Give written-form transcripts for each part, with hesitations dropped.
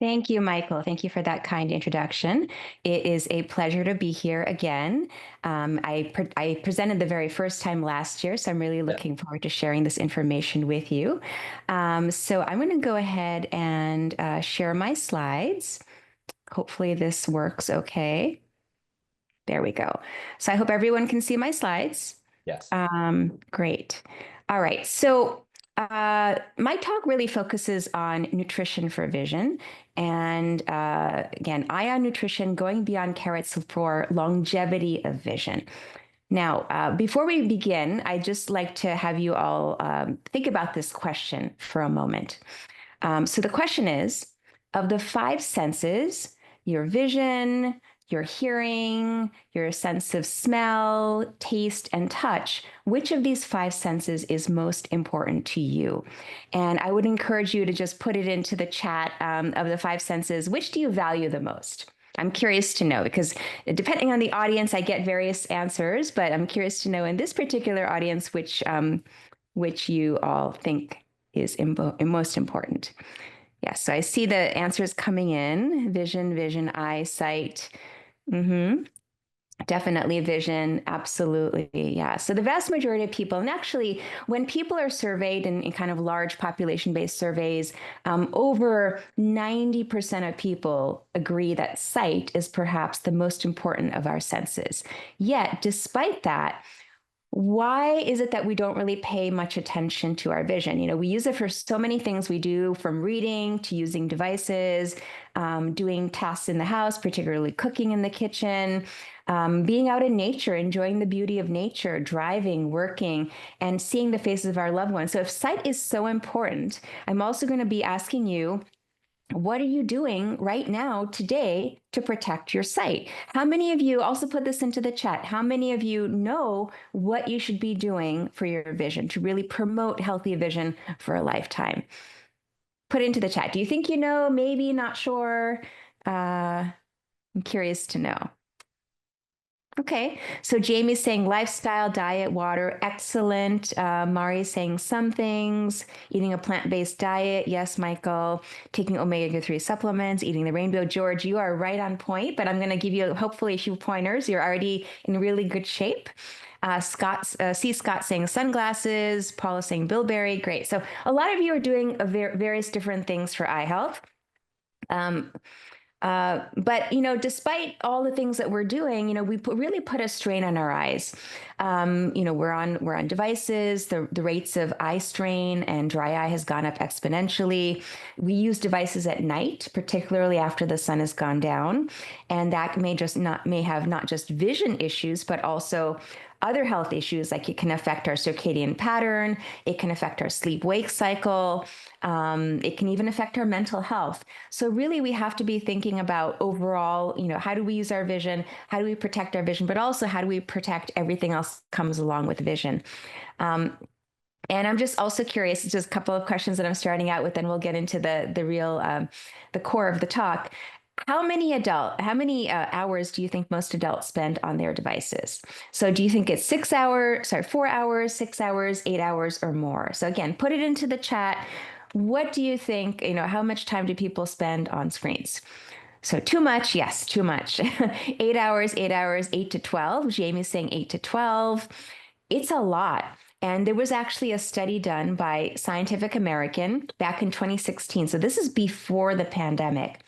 Thank you, Michael. Thank you for that kind introduction. It is a pleasure to be here again. I presented the very first time last year, so I'm really Yeah. looking forward to sharing this information with you. So I'm going to go ahead and share my slides. Hopefully this works okay. There we go. So I hope everyone can see my slides. Yes. Great. All right. So my talk really focuses on nutrition for vision. And again, ion nutrition going beyond carrots for longevity of vision. Now, before we begin, I'd just like to have you all think about this question for a moment. So the question is, of the five senses, your vision, your hearing, your sense of smell, taste, and touch, which of these five senses is most important to you? And I would encourage you to just put it into the chat of the five senses. Which do you value the most? I'm curious to know because depending on the audience, I get various answers, but I'm curious to know in this particular audience which you all think is most important. Yes, so I see the answers coming in. Vision, eyesight. Mm-hmm. Definitely vision. Absolutely. Yeah. So the vast majority of people, and actually, when people are surveyed in kind of large population-based surveys, over 90% of people agree that sight is perhaps the most important of our senses. Yet, despite that, why is it that we don't really pay much attention to our vision? We use it for so many things we do, from reading to using devices, doing tasks in the house, particularly cooking in the kitchen, being out in nature, enjoying the beauty of nature, driving, working, and seeing the faces of our loved ones. So if sight is so important, I'm also going to be asking you, what are you doing right now today to protect your sight? How many of you, also put this into the chat, how many of you know what you should be doing for your vision to really promote healthy vision for a lifetime? Put it into the chat. Do you think you know? Maybe, not sure. I'm curious to know. Okay, so Jamie's saying lifestyle, diet, water, excellent. Mari's saying some things, eating a plant-based diet. Yes, Michael, taking omega-3 supplements, eating the rainbow. George, you are right on point, but I'm going to give you hopefully a few pointers. You're already in really good shape. Scott saying sunglasses, Paula saying bilberry. Great. So a lot of you are doing various different things for eye health. Um, but despite all the things that we're doing, we really put a strain on our eyes. We're on devices. The rates of eye strain and dry eye has gone up exponentially. We use devices at night, particularly after the sun has gone down, and that may have not just vision issues, but also other health issues. Like it can affect our circadian pattern. It can affect our sleep-wake cycle. It can even affect our mental health. So really, we have to be thinking about overall, how do we use our vision? How do we protect our vision? But also, how do we protect everything else that comes along with vision? And I'm just also curious, just a couple of questions that I'm starting out with, then we'll get into the real, the core of the talk. How many hours do you think most adults spend on their devices? So do you think it's 4 hours, 6 hours, 8 hours, or more? So again, put it into the chat. What do you think, how much time do people spend on screens? So too much, yes, too much. 8 hours, 8 hours, 8 to 12. Jamie's saying 8 to 12. It's a lot. And there was actually a study done by Scientific American back in 2016. So this is before the pandemic.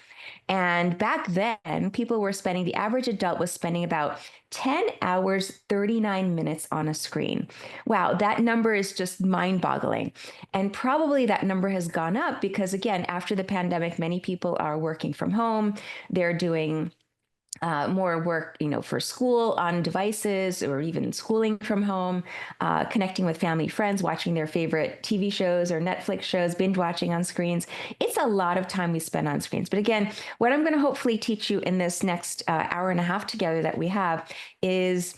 And back then, the average adult was spending about 10 hours, 39 minutes on a screen. Wow, that number is just mind boggling. And probably that number has gone up because, again, after the pandemic, many people are working from home. They're doing more work, for school on devices or even schooling from home, connecting with family, friends, watching their favorite TV shows or Netflix shows, binge watching on screens. It's a lot of time we spend on screens. But again, what I'm going to hopefully teach you in this next hour and a half together that we have is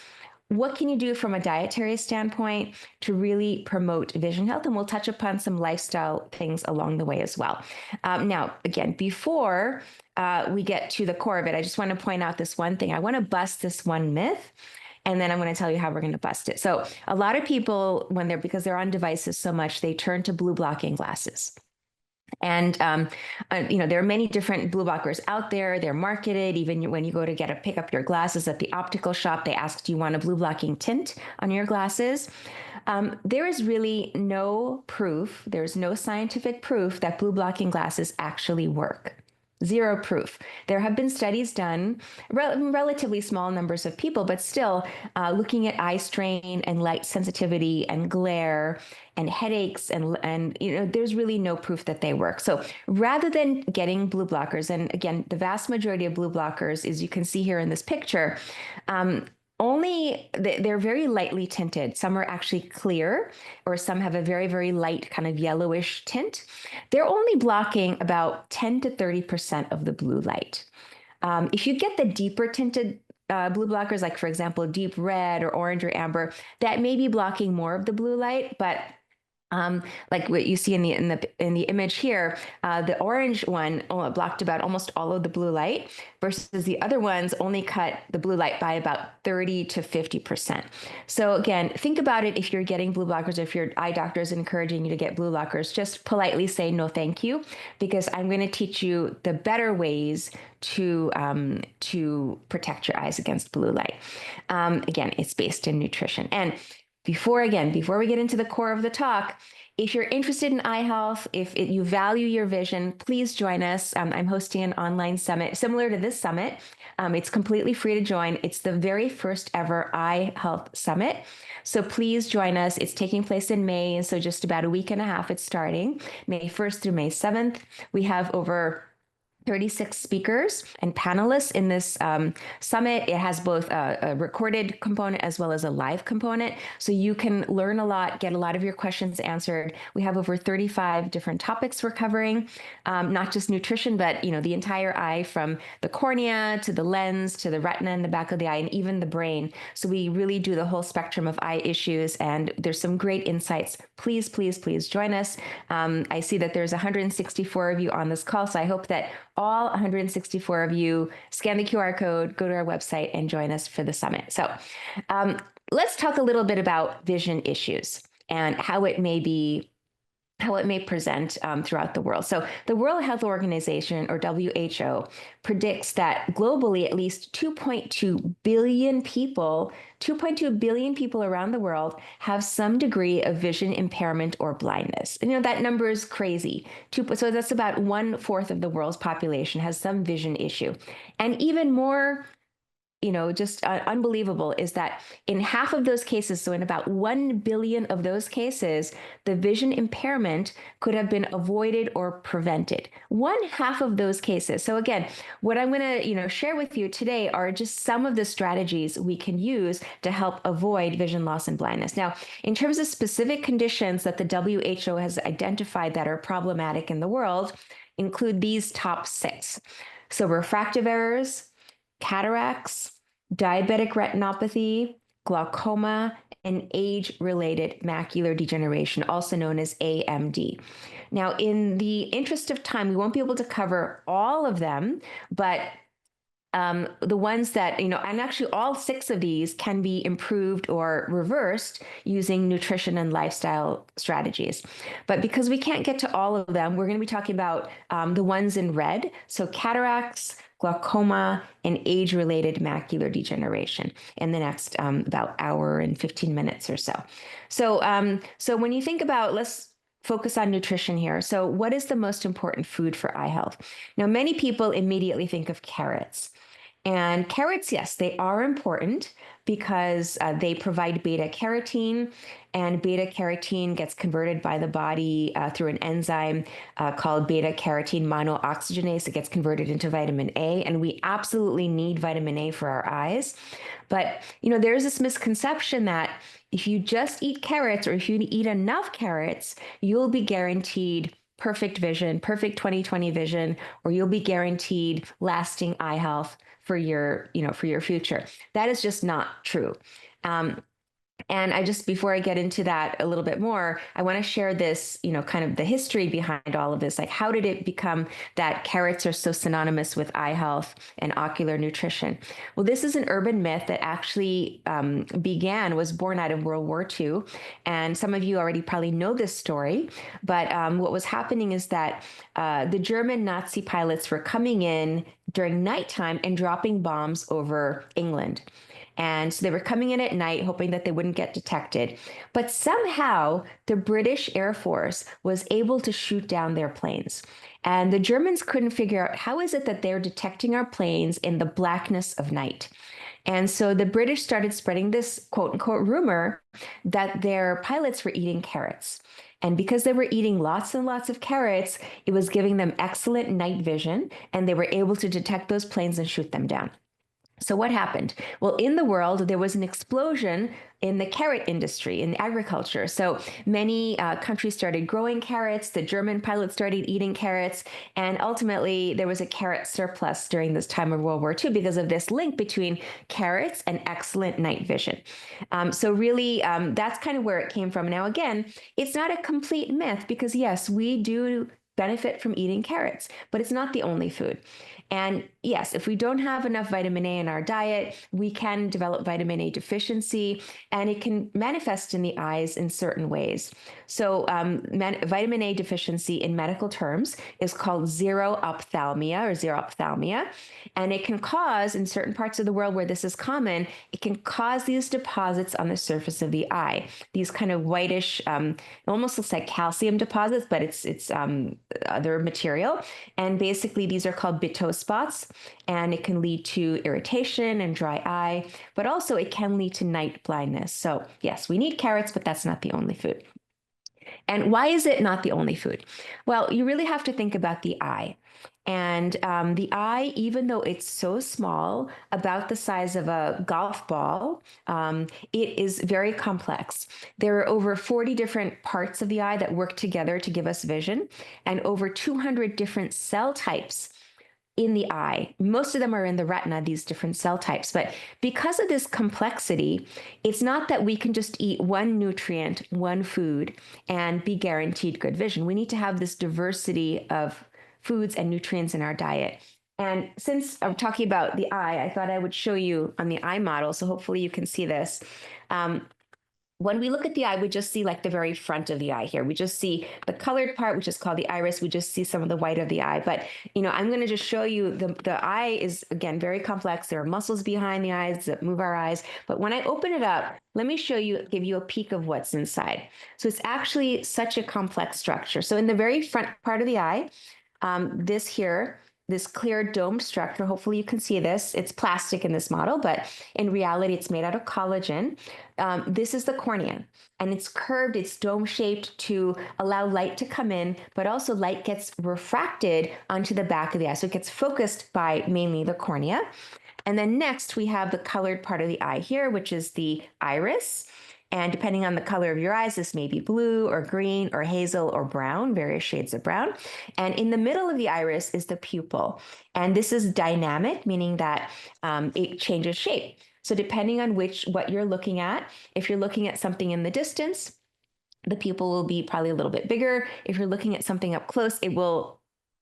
what can you do from a dietary standpoint to really promote vision health? And we'll touch upon some lifestyle things along the way as well. Now, again, before we get to the core of it, I just want to point out this one thing. I want to bust this one myth, and then I'm going to tell you how we're going to bust it. So a lot of people, because they're on devices so much, they turn to blue blocking glasses. And there are many different blue blockers out there. They're marketed. Even when you go to pick up your glasses at the optical shop, they ask, "Do you want a blue blocking tint on your glasses?" There is really no proof. There's no scientific proof that blue blocking glasses actually work. Zero proof. There have been studies done, relatively small numbers of people, but still looking at eye strain and light sensitivity and glare and headaches and there's really no proof that they work. So rather than getting blue blockers, and again, the vast majority of blue blockers, as you can see here in this picture, only they're very lightly tinted. Some are actually clear, or some have a very, very light kind of yellowish tint. They're only blocking about 10 to 30% of the blue light. If you get the deeper tinted blue blockers, like for example, deep red or orange or amber, that may be blocking more of the blue light, but like what you see in the image here, the orange one blocked about almost all of the blue light, versus the other ones only cut the blue light by about 30 to 50%. So again, think about it. If you're getting blue blockers, or if your eye doctor is encouraging you to get blue blockers, just politely say no, thank you, because I'm going to teach you the better ways to protect your eyes against blue light. Again, it's based in nutrition. And before we get into the core of the talk, if you're interested in eye health, if you value your vision, please join us. I'm hosting an online summit similar to this summit. It's completely free to join. It's the very first ever eye health summit. So please join us. It's taking place in May, and so just about a week and a half it's starting, May 1st through May 7th. We have over 36 speakers and panelists in this summit. It has both a recorded component as well as a live component. So you can learn a lot, get a lot of your questions answered. We have over 35 different topics we're covering, not just nutrition, but the entire eye, from the cornea to the lens to the retina in the back of the eye and even the brain. So we really do the whole spectrum of eye issues, and there's some great insights. Please, please, please join us. I see that there's 164 of you on this call, so I hope that all 164 of you scan the QR code, go to our website, and join us for the summit. So let's talk a little bit about vision issues and how it may present throughout the world. So the World Health Organization, or WHO, predicts that globally at least 2.2 billion people around the world have some degree of vision impairment or blindness. And that number is crazy. So that's about 1/4 of the world's population has some vision issue. And even more just unbelievable is that in half of those cases, so in about 1 billion of those cases, the vision impairment could have been avoided or prevented. 1/2 of those cases. So again, what I'm going to share with you today are just some of the strategies we can use to help avoid vision loss and blindness. Now, in terms of specific conditions that the WHO has identified that are problematic in the world, include these top 6. So refractive errors, cataracts, diabetic retinopathy, glaucoma, and age-related macular degeneration, also known as AMD. Now, in the interest of time, we won't be able to cover all of them, but the ones that, and actually all 6 of these can be improved or reversed using nutrition and lifestyle strategies. But because we can't get to all of them, we're going to be talking about the ones in red. So cataracts, glaucoma, and age-related macular degeneration in the next about hour and 15 minutes or so. So when you think about, let's focus on nutrition here. So what is the most important food for eye health? Now, many people immediately think of carrots. And carrots, yes, they are important because they provide beta carotene, and beta carotene gets converted by the body through an enzyme called beta carotene monooxygenase. It gets converted into vitamin A, and we absolutely need vitamin A for our eyes. But, there's this misconception that if you just eat carrots, or if you eat enough carrots, you'll be guaranteed perfect vision, perfect 20/20 vision, or you'll be guaranteed lasting eye health for your future. That is just not true. And I just, before I get into that a little bit more, I want to share this, kind of the history behind all of this. Like, how did it become that carrots are so synonymous with eye health and ocular nutrition? Well, this is an urban myth that actually was born out of World War II. And some of you already probably know this story. But what was happening is that the German Nazi pilots were coming in during nighttime and dropping bombs over England. And so they were coming in at night, hoping that they wouldn't get detected. But somehow the British Air Force was able to shoot down their planes. And the Germans couldn't figure out how is it that they're detecting our planes in the blackness of night. And so the British started spreading this quote unquote rumor that their pilots were eating carrots. And because they were eating lots and lots of carrots, it was giving them excellent night vision, and they were able to detect those planes and shoot them down. So what happened? Well, in the world, there was an explosion in the carrot industry, in agriculture. So many countries started growing carrots. The German pilots started eating carrots. And ultimately, there was a carrot surplus during this time of World War II because of this link between carrots and excellent night vision. So really, that's kind of where it came from. Now, again, it's not a complete myth because, yes, we do benefit from eating carrots, but it's not the only food. And yes, if we don't have enough vitamin A in our diet, we can develop vitamin A deficiency, and it can manifest in the eyes in certain ways. So, vitamin A deficiency in medical terms is called xerophthalmia. And it can cause, in certain parts of the world where this is common, it can cause these deposits on the surface of the eye, these kind of whitish, it almost looks like calcium deposits, but it's other material. And basically, these are called Bitot spots, and it can lead to irritation and dry eye, but also it can lead to night blindness. So, yes, we need carrots, but that's not the only food. And why is it not the only food? Well, you really have to think about the eye. And the eye, even though it's so small, about the size of a golf ball, it is very complex. There are over 40 different parts of the eye that work together to give us vision, and over 200 different cell types in the eye. Most of them are in the retina, these different cell types. But because of this complexity, it's not that we can just eat one nutrient, one food, and be guaranteed good vision. We need to have this diversity of foods and nutrients in our diet. And since I'm talking about the eye, I thought I would show you on the eye model. So hopefully you can see this. When we look at the eye, we just see like the very front of the eye here. We just see the colored part, which is called the iris. We just see some of the white of the eye. But, I'm going to just show you the eye is, again, very complex. There are muscles behind the eyes that move our eyes. But when I open it up, let me show you, give you a peek of what's inside. So it's actually such a complex structure. So in the very front part of the eye, this clear dome structure, hopefully you can see this. It's plastic in this model, but in reality, it's made out of collagen. This is the cornea, and it's curved, it's dome-shaped to allow light to come in, but also light gets refracted onto the back of the eye. So it gets focused by mainly the cornea. And then next, we have the colored part of the eye here, which is the iris. And depending on the color of your eyes, this may be blue or green or hazel or brown, various shades of brown. And in the middle of the iris is the pupil. And this is dynamic, meaning that it changes shape. So depending on what you're looking at, if you're looking at something in the distance, the pupil will be probably a little bit bigger. If you're looking at something up close, it will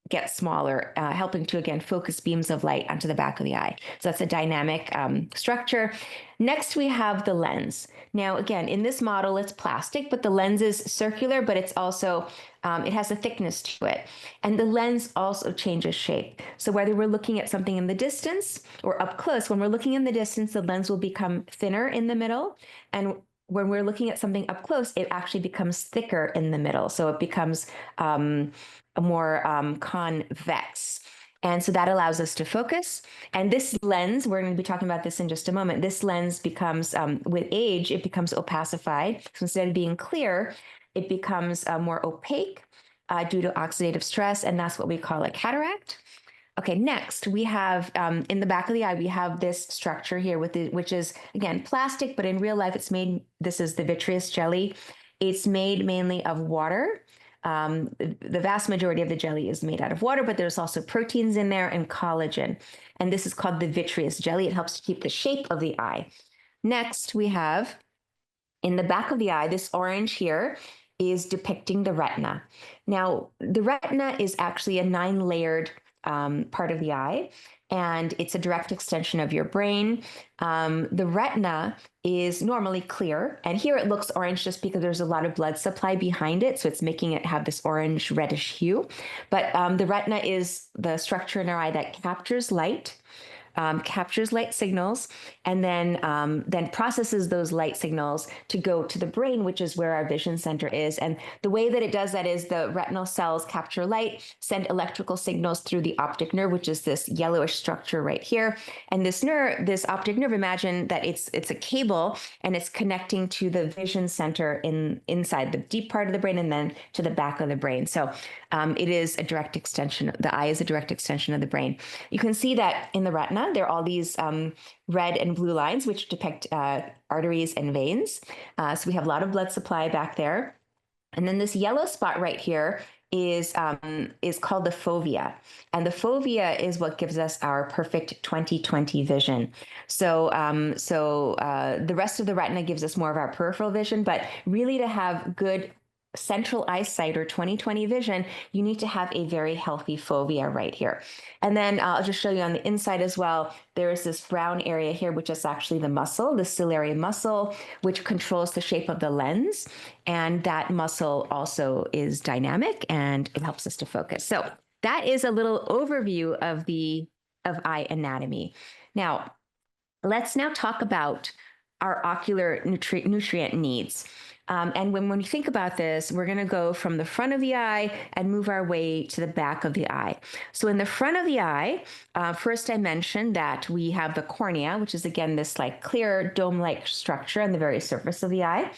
get smaller, helping to, again, focus beams of light onto the back of the eye. So that's a dynamic structure. Next, we have the lens. Now, again, in this model, it's plastic, but the lens is circular, but it's also, it has a thickness to it. And the lens also changes shape. So whether we're looking at something in the distance or up close, when we're looking in the distance, the lens will become thinner in the middle. And when we're looking at something up close, it actually becomes thicker in the middle. So it becomes more convex. And so that allows us to focus. And this lens, we're going to be talking about this in just a moment, this lens becomes, with age, it becomes opacified. So instead of being clear, it becomes more opaque due to oxidative stress. And that's what we call a cataract. Okay, next we have in the back of the eye, we have this structure here which is, again, plastic, but in real life this is the vitreous jelly. It's made mainly of water. The vast majority of the jelly is made out of water, but there's also proteins in there and collagen. And this is called the vitreous jelly. It helps to keep the shape of the eye. Next, we have In the back of the eye, this orange here is depicting the retina. Now, the retina is actually a 9-layered part of the eye, and it's a direct extension of your brain. The retina is normally clear, and here it looks orange just because there's a lot of blood supply behind it, so it's making it have this orange reddish hue. But the retina is the structure in our eye that captures light signals, and then processes those light signals to go to the brain, which is where our vision center is. And the way that it does that is the retinal cells capture light, send electrical signals through the optic nerve, which is this yellowish structure right here. And this optic nerve, imagine that it's a cable, and it's connecting to the vision center inside the deep part of the brain, and then to the back of the brain. So it is a direct extension. The eye is a direct extension of the brain. You can see that in the retina, there are all these red and blue lines, which depict arteries and veins. So we have a lot of blood supply back there. And then this yellow spot right here is called the fovea. And the fovea is what gives us our perfect 20/20 vision. So, the rest of the retina gives us more of our peripheral vision, but really to have good central eyesight or 20/20 vision, you need to have a very healthy fovea right here. And then I'll just show you on the inside as well. There is this brown area here, which is actually the muscle, the ciliary muscle, which controls the shape of the lens. And that muscle also is dynamic, and it helps us to focus. So that is a little overview of eye anatomy. Now, let's now talk about our ocular nutrient needs. And when we think about this, we're going to go from the front of the eye and move our way to the back of the eye. So in the front of the eye, first I mentioned that we have the cornea, which is again this like clear dome-like structure on the very surface of the eye.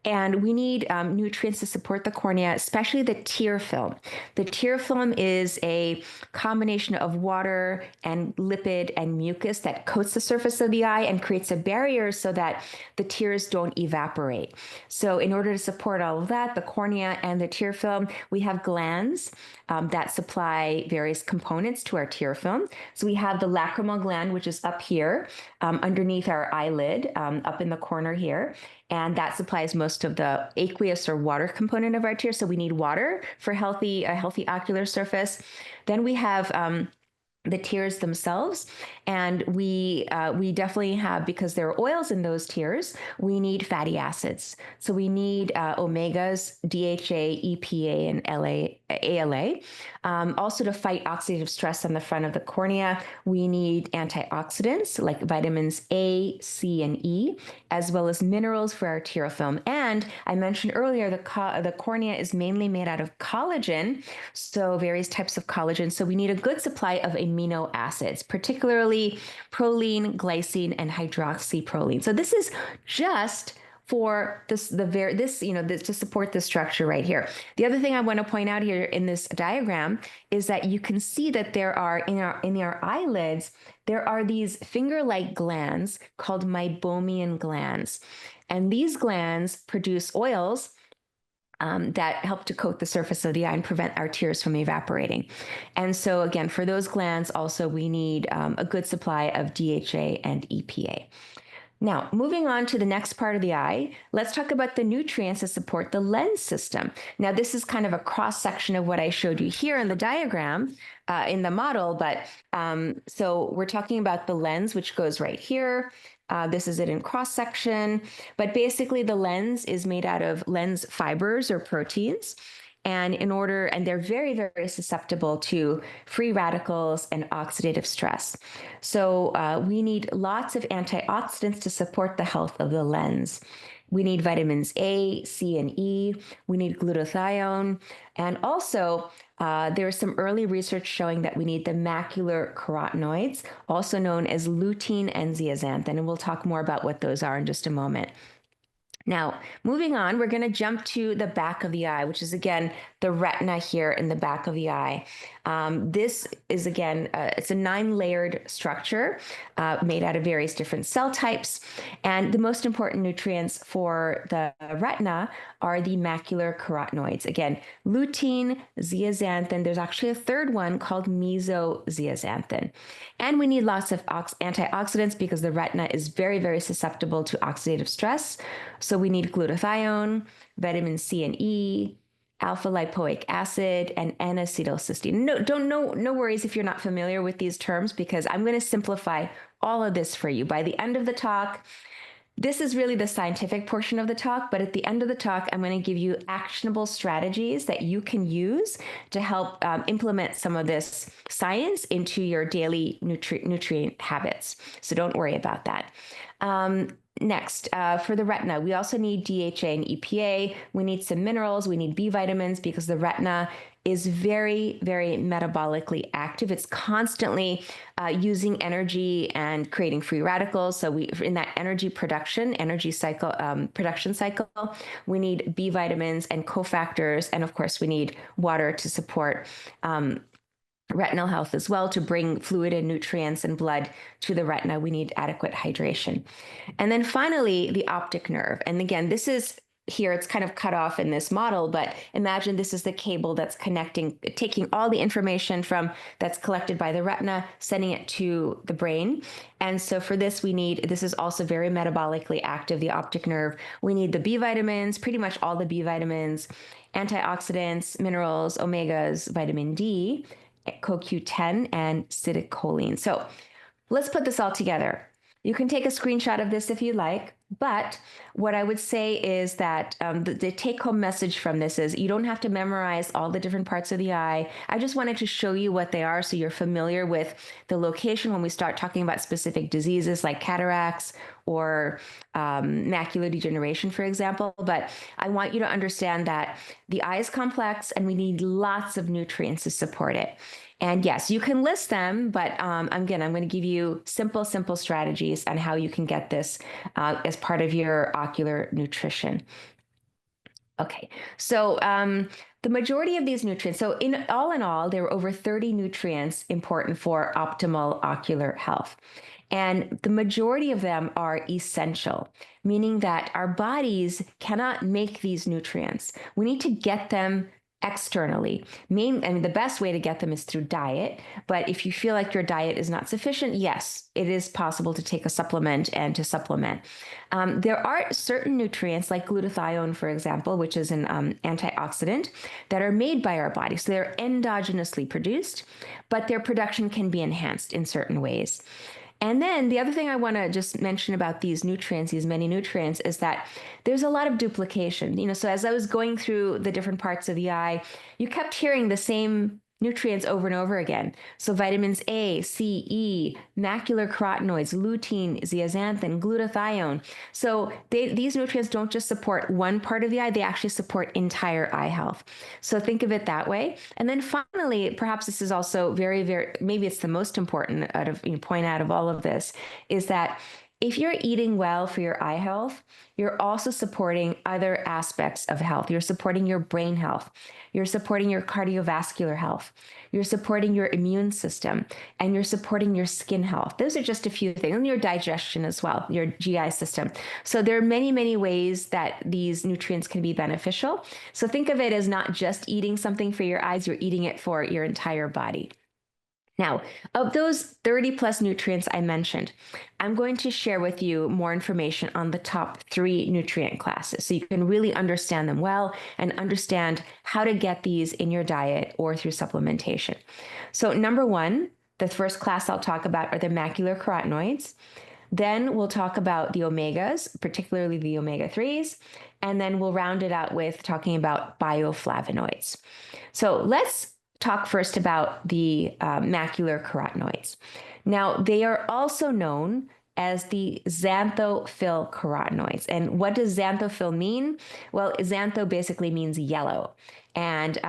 And we need nutrients to support the cornea, especially the tear film. The tear film is a combination of water and lipid and mucus that coats the surface of the eye and creates a barrier so that the tears don't evaporate. So in order to support all of that, the cornea and the tear film, we have glands that supply various components to our tear film. So we have the lacrimal gland, which is up here underneath our eyelid, up in the corner here. And that supplies most of the aqueous or water component of our tear. So we need water for a healthy ocular surface. Then we have the tears themselves, and we definitely have, because there are oils in those tears, we need fatty acids. So we need omegas, DHA, EPA, and ALA. Also, to fight oxidative stress on the front of the cornea, we need antioxidants like vitamins A, C, and E, as well as minerals for our tear film. And I mentioned earlier, the cornea is mainly made out of collagen, so various types of collagen. So we need a good supply of amino acids, particularly proline, glycine, and hydroxyproline. So this is just for to support the structure right here. The other thing I want to point out here in this diagram is that you can see that there are in our eyelids, there are these finger-like glands called meibomian glands. And these glands produce oils that help to coat the surface of the eye and prevent our tears from evaporating. And so again, for those glands also, we need a good supply of DHA and EPA. Now, moving on to the next part of the eye, let's talk about the nutrients that support the lens system. Now, this is kind of a cross-section of what I showed you here in the diagram, in the model, but so we're talking about the lens, which goes right here. This is it in cross-section, but basically the lens is made out of lens fibers or proteins. And they're very, very susceptible to free radicals and oxidative stress. So we need lots of antioxidants to support the health of the lens. We need vitamins A, C, and E. We need glutathione. And also, there's some early research showing that we need the macular carotenoids, also known as lutein and zeaxanthin. And we'll talk more about what those are in just a moment. Now, moving on, we're going to jump to the back of the eye, which is, again, the retina here in the back of the eye. This is, again, it's a 9-layered structure made out of various different cell types. And the most important nutrients for the retina are the macular carotenoids. Again, lutein, zeaxanthin. There's actually a third one called mesozeaxanthin. And we need lots of antioxidants because the retina is very, very susceptible to oxidative stress. So So we need glutathione, vitamin C and E, alpha lipoic acid, and N-acetylcysteine. No worries if you're not familiar with these terms, because I'm going to simplify all of this for you. By the end of the talk, this is really the scientific portion of the talk, but at the end of the talk, I'm going to give you actionable strategies that you can use to help implement some of this science into your daily nutrient habits. So don't worry about that. Next, for the retina, we also need DHA and EPA. We need some minerals. We need B vitamins because the retina is very, very metabolically active. It's constantly using energy and creating free radicals. So we, in that energy cycle, production cycle, we need B vitamins and cofactors. And of course, we need water to support retinal health as well. To bring fluid and nutrients and blood to the retina, we need adequate hydration. And then finally, the optic nerve. And again, this is here, it's kind of cut off in this model, but imagine this is the cable that's taking all the information that's collected by the retina, sending it to the brain. And so for this, this is also very metabolically active, the optic nerve. We need the B vitamins, pretty much all the B vitamins, antioxidants, minerals, omegas, vitamin D, CoQ10, and acetylcholine. So let's put this all together. You can take a screenshot of this if you like, but what I would say is that the take-home message from this is you don't have to memorize all the different parts of the eye. I just wanted to show you what they are so you're familiar with the location when we start talking about specific diseases like cataracts or macular degeneration, for example. But I want you to understand that the eye is complex and we need lots of nutrients to support it. And yes, you can list them, but again, I'm going to give you simple strategies on how you can get this as part of your ocular nutrition. Okay, so the majority of these nutrients, so in all, there are over 30 nutrients important for optimal ocular health. And the majority of them are essential, meaning that our bodies cannot make these nutrients. We need to get them externally. The best way to get them is through diet. But if you feel like your diet is not sufficient, yes, it is possible to take a supplement and to supplement. There are certain nutrients like glutathione, for example, which is an antioxidant, that are made by our body. So they're endogenously produced, but their production can be enhanced in certain ways. And then the other thing I want to just mention about these nutrients, these many nutrients, is that there's a lot of duplication. So as I was going through the different parts of the eye, you kept hearing the same nutrients over and over again. So vitamins A, C, E, macular carotenoids, lutein, zeaxanthin, glutathione. So these nutrients don't just support one part of the eye, they actually support entire eye health. So think of it that way. And then finally, perhaps this is also very, very, maybe it's the most important point out of all of this, is that if you're eating well for your eye health, you're also supporting other aspects of health. You're supporting your brain health. You're supporting your cardiovascular health. You're supporting your immune system, and you're supporting your skin health. Those are just a few things, and your digestion as well, your GI system. So there are many, many ways that these nutrients can be beneficial. So think of it as not just eating something for your eyes, you're eating it for your entire body. Now, of those 30 plus nutrients I mentioned, I'm going to share with you more information on the top 3 nutrient classes so you can really understand them well and understand how to get these in your diet or through supplementation. So number 1, the first class I'll talk about are the macular carotenoids. Then we'll talk about the omegas, particularly the omega-3s, and then we'll round it out with talking about bioflavonoids. So let's talk first about the macular carotenoids. Now, they are also known as the xanthophil carotenoids. And what does xanthophil mean? Well, xantho basically means yellow. And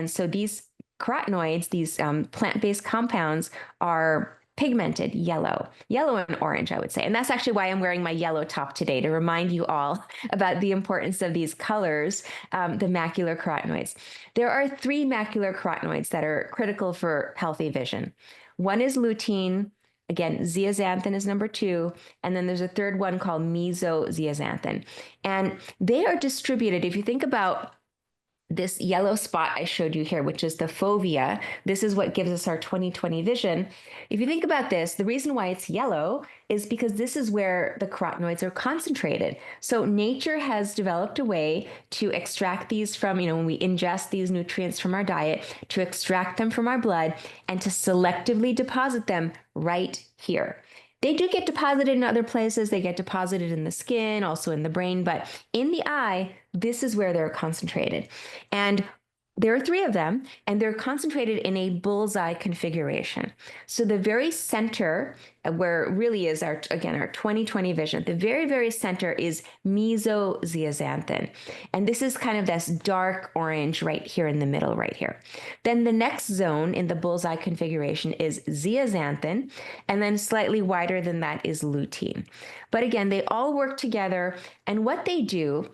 so these carotenoids, these plant-based compounds, are pigmented yellow and orange, I would say. And that's actually why I'm wearing my yellow top today, to remind you all about the importance of these colors, the macular carotenoids. There are 3 macular carotenoids that are critical for healthy vision. One is lutein. Again, zeaxanthin is number 2. And then there's a third one called mesozeaxanthin. And they are distributed, if you think about this yellow spot I showed you here, which is the fovea, this is what gives us our 20/20 vision. If you think about this, the reason why it's yellow is because this is where the carotenoids are concentrated. So nature has developed a way to extract these from, when we ingest these nutrients from our diet, to extract them from our blood and to selectively deposit them right here. They do get deposited in other places. They get deposited in the skin, also in the brain, but in the eye, this is where they're concentrated. And there are three of them, and they're concentrated in a bullseye configuration. So the very center, where really is our 20/20 vision, the very, very center is mesozeaxanthin. And this is kind of this dark orange right here in the middle, right here. Then the next zone in the bullseye configuration is zeaxanthin, and then slightly wider than that is lutein. But again, they all work together, and what they do,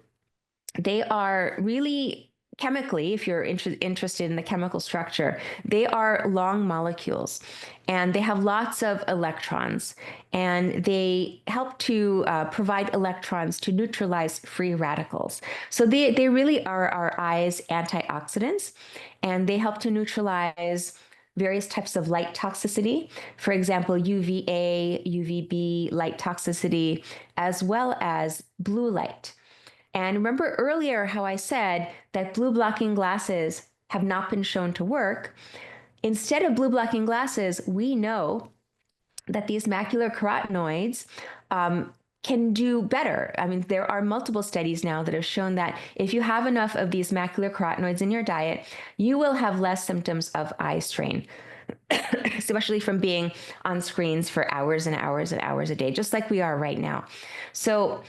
they are really chemically, if you're interested in the chemical structure, they are long molecules and they have lots of electrons, and they help to provide electrons to neutralize free radicals. So they really are our eye's antioxidants, and they help to neutralize various types of light toxicity, for example, UVA, UVB light toxicity, as well as blue light. And remember earlier how I said that blue blocking glasses have not been shown to work. Instead of blue blocking glasses, we know that these macular carotenoids can do better. I mean, there are multiple studies now that have shown that if you have enough of these macular carotenoids in your diet, you will have less symptoms of eye strain, especially from being on screens for hours and hours and hours a day, just like we are right now. So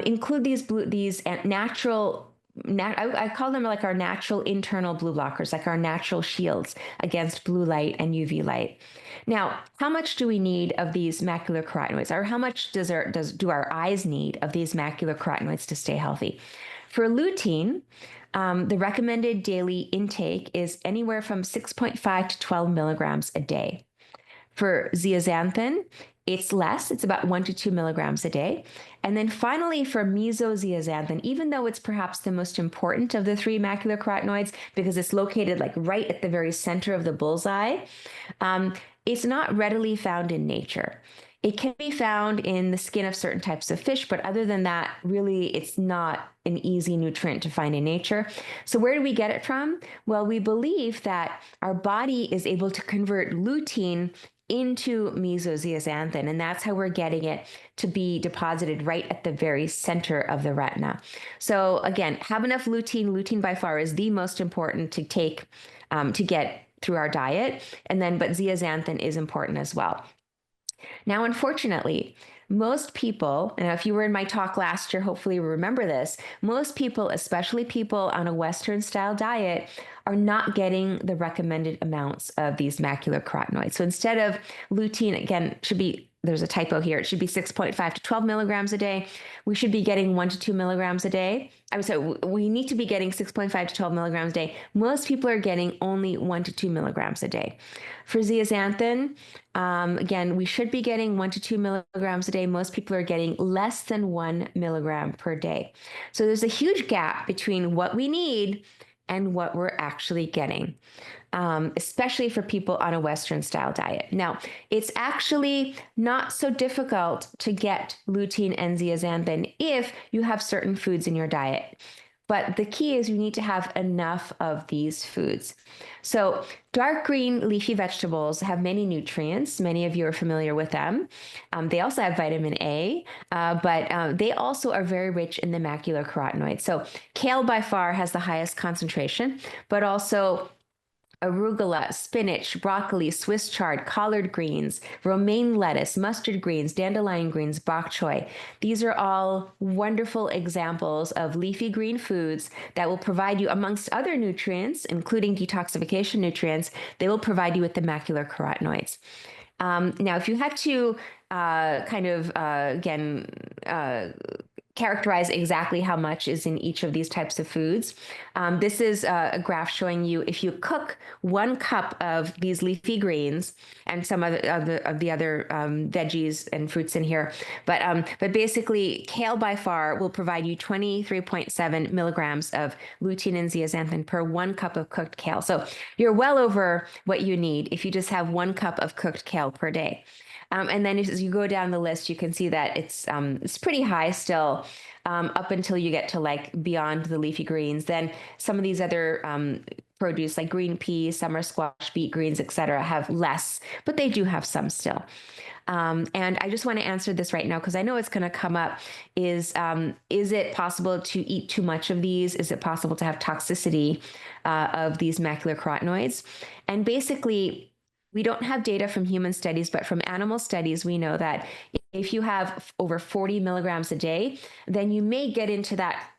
include these natural, I call them like our natural internal blue blockers, like our natural shields against blue light and UV light. Now, how much do we need of these macular carotenoids, or how much do our eyes need of these macular carotenoids to stay healthy? For lutein, the recommended daily intake is anywhere from 6.5 to 12 milligrams a day. For zeaxanthin, it's less. It's about 1 to 2 milligrams a day. And then finally, for mesozeaxanthin, even though it's perhaps the most important of the three macular carotenoids because it's located like right at the very center of the bullseye, it's not readily found in nature. It can be found in the skin of certain types of fish, but other than that, really, it's not an easy nutrient to find in nature. So where do we get it from? Well, we believe that our body is able to convert lutein into mesozeaxanthin, and that's how we're getting it to be deposited right at the very center of the retina. So again, have enough lutein. Lutein by far is the most important to take to get through our diet, but zeaxanthin is important as well. Now, unfortunately, most people, and if you were in my talk last year, hopefully you remember this, most people, especially people on a Western style diet, are not getting the recommended amounts of these macular carotenoids. So instead of lutein, again, there's a typo here. It should be 6.5 to 12 milligrams a day. We should be getting 1 to 2 milligrams a day. I would say we need to be getting 6.5 to 12 milligrams a day. Most people are getting only 1 to 2 milligrams a day. For zeaxanthin, again, we should be getting 1 to 2 milligrams a day. Most people are getting less than 1 milligram per day. So there's a huge gap between what we need and what we're actually getting, especially for people on a Western style diet. Now, it's actually not so difficult to get lutein and zeaxanthin if you have certain foods in your diet. But the key is you need to have enough of these foods. So dark green leafy vegetables have many nutrients. Many of you are familiar with them. They also have vitamin A, but they also are very rich in the macular carotenoids. So kale by far has the highest concentration, but also arugula, spinach, broccoli, Swiss chard, collard greens, romaine lettuce, mustard greens, dandelion greens, bok choy. These are all wonderful examples of leafy green foods that will provide you, amongst other nutrients, including detoxification nutrients, they will provide you with the macular carotenoids. Now, if you had to characterize exactly how much is in each of these types of foods. This is a graph showing you if you cook 1 cup of these leafy greens and some of the other veggies and fruits in here, but basically kale by far will provide you 23.7 milligrams of lutein and zeaxanthin per 1 cup of cooked kale. So you're well over what you need if you just have 1 cup of cooked kale per day. And then as you go down the list, you can see that it's pretty high still, up until you get to like beyond the leafy greens. Then some of these other produce like green peas, summer squash, beet greens, etc., have less, but they do have some still. And I just want to answer this right now because I know it's going to come up. Is it possible to eat too much of these? Is it possible to have toxicity of these macular carotenoids? And basically, we don't have data from human studies, but from animal studies, we know that if you have over 40 milligrams a day, then you may get into that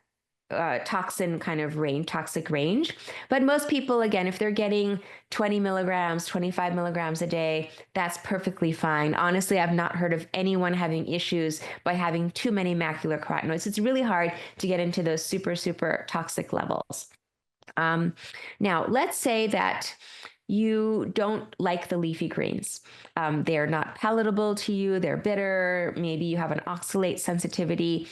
toxin kind of range, toxic range. But most people, again, if they're getting 20 milligrams, 25 milligrams a day, that's perfectly fine. Honestly, I've not heard of anyone having issues by having too many macular carotenoids. It's really hard to get into those super, super toxic levels. Now, let's say that you don't like the leafy greens. They're not palatable to you. They're bitter. Maybe you have an oxalate sensitivity.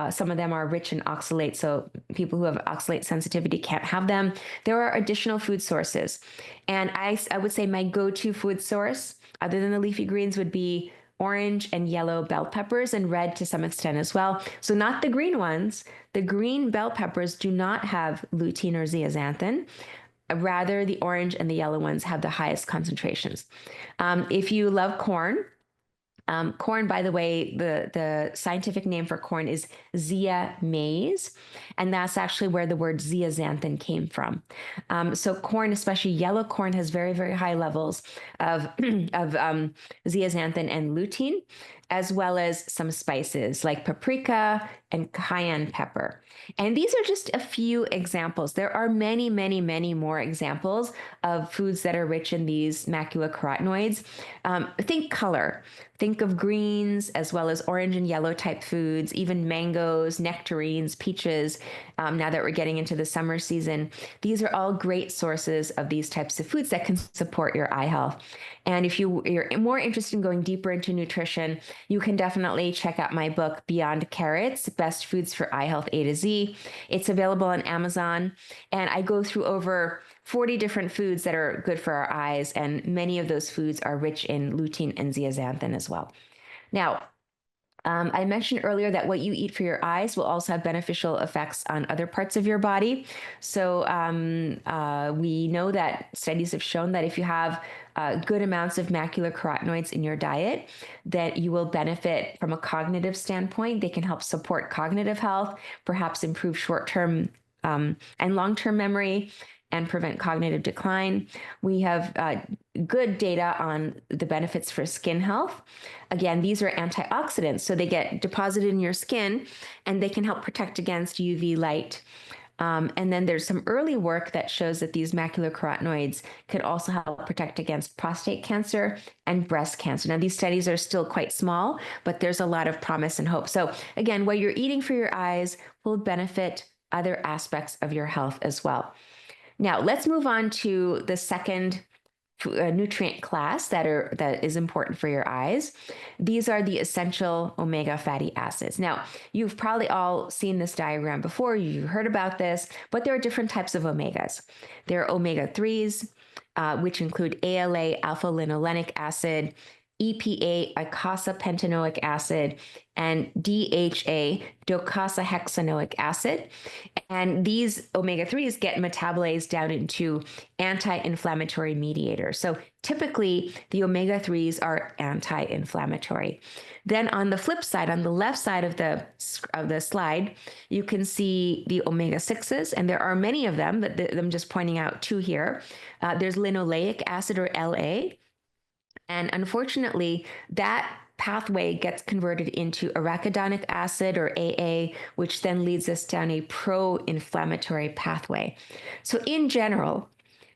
Some of them are rich in oxalate, so people who have oxalate sensitivity can't have them. There are additional food sources. And I would say my go-to food source, other than the leafy greens, would be orange and yellow bell peppers, and red to some extent as well. So not the green ones. The green bell peppers do not have lutein or zeaxanthin. Rather, the orange and the yellow ones have the highest concentrations. If you love corn, corn, by the way, the scientific name for corn is Zea maize, and that's actually where the word zeaxanthin came from. So corn, especially yellow corn, has very, very high levels of, of zeaxanthin and lutein, as well as some spices like paprika and cayenne pepper. And these are just a few examples. There are many, many, many more examples of foods that are rich in these macular carotenoids. Think color. Think of greens as well as orange and yellow type foods, even mangoes, nectarines, peaches. Now that we're getting into the summer season, these are all great sources of these types of foods that can support your eye health. And if you're more interested in going deeper into nutrition, you can definitely check out my book, Beyond Carrots, Best Foods for Eye Health A to Z. It's available on Amazon, and I go through over 40 different foods that are good for our eyes, and many of those foods are rich in lutein and zeaxanthin as well. Now, I mentioned earlier that what you eat for your eyes will also have beneficial effects on other parts of your body. So we know that studies have shown that if you have good amounts of macular carotenoids in your diet, that you will benefit from a cognitive standpoint. They can help support cognitive health, perhaps improve short-term and long-term memory, and prevent cognitive decline. We have good data on the benefits for skin health. Again, these are antioxidants, so they get deposited in your skin and they can help protect against UV light. And then there's some early work that shows that these macular carotenoids could also help protect against prostate cancer and breast cancer. Now, these studies are still quite small, but there's a lot of promise and hope. So again, what you're eating for your eyes will benefit other aspects of your health as well. Now, let's move on to the second nutrient class that is important for your eyes. These are the essential omega fatty acids. Now, you've probably all seen this diagram before, you've heard about this, but there are different types of omegas. There are omega-3s, which include ALA, alpha-linolenic acid, EPA, eicosapentaenoic acid, and DHA, docosahexaenoic acid. And these omega-3s get metabolized down into anti-inflammatory mediators. So typically, the omega-3s are anti-inflammatory. Then on the flip side, on the left side of the slide, you can see the omega-6s, and there are many of them, but I'm just pointing out two here. There's linoleic acid, or LA. And unfortunately, that pathway gets converted into arachidonic acid, or AA, which then leads us down a pro-inflammatory pathway. So in general,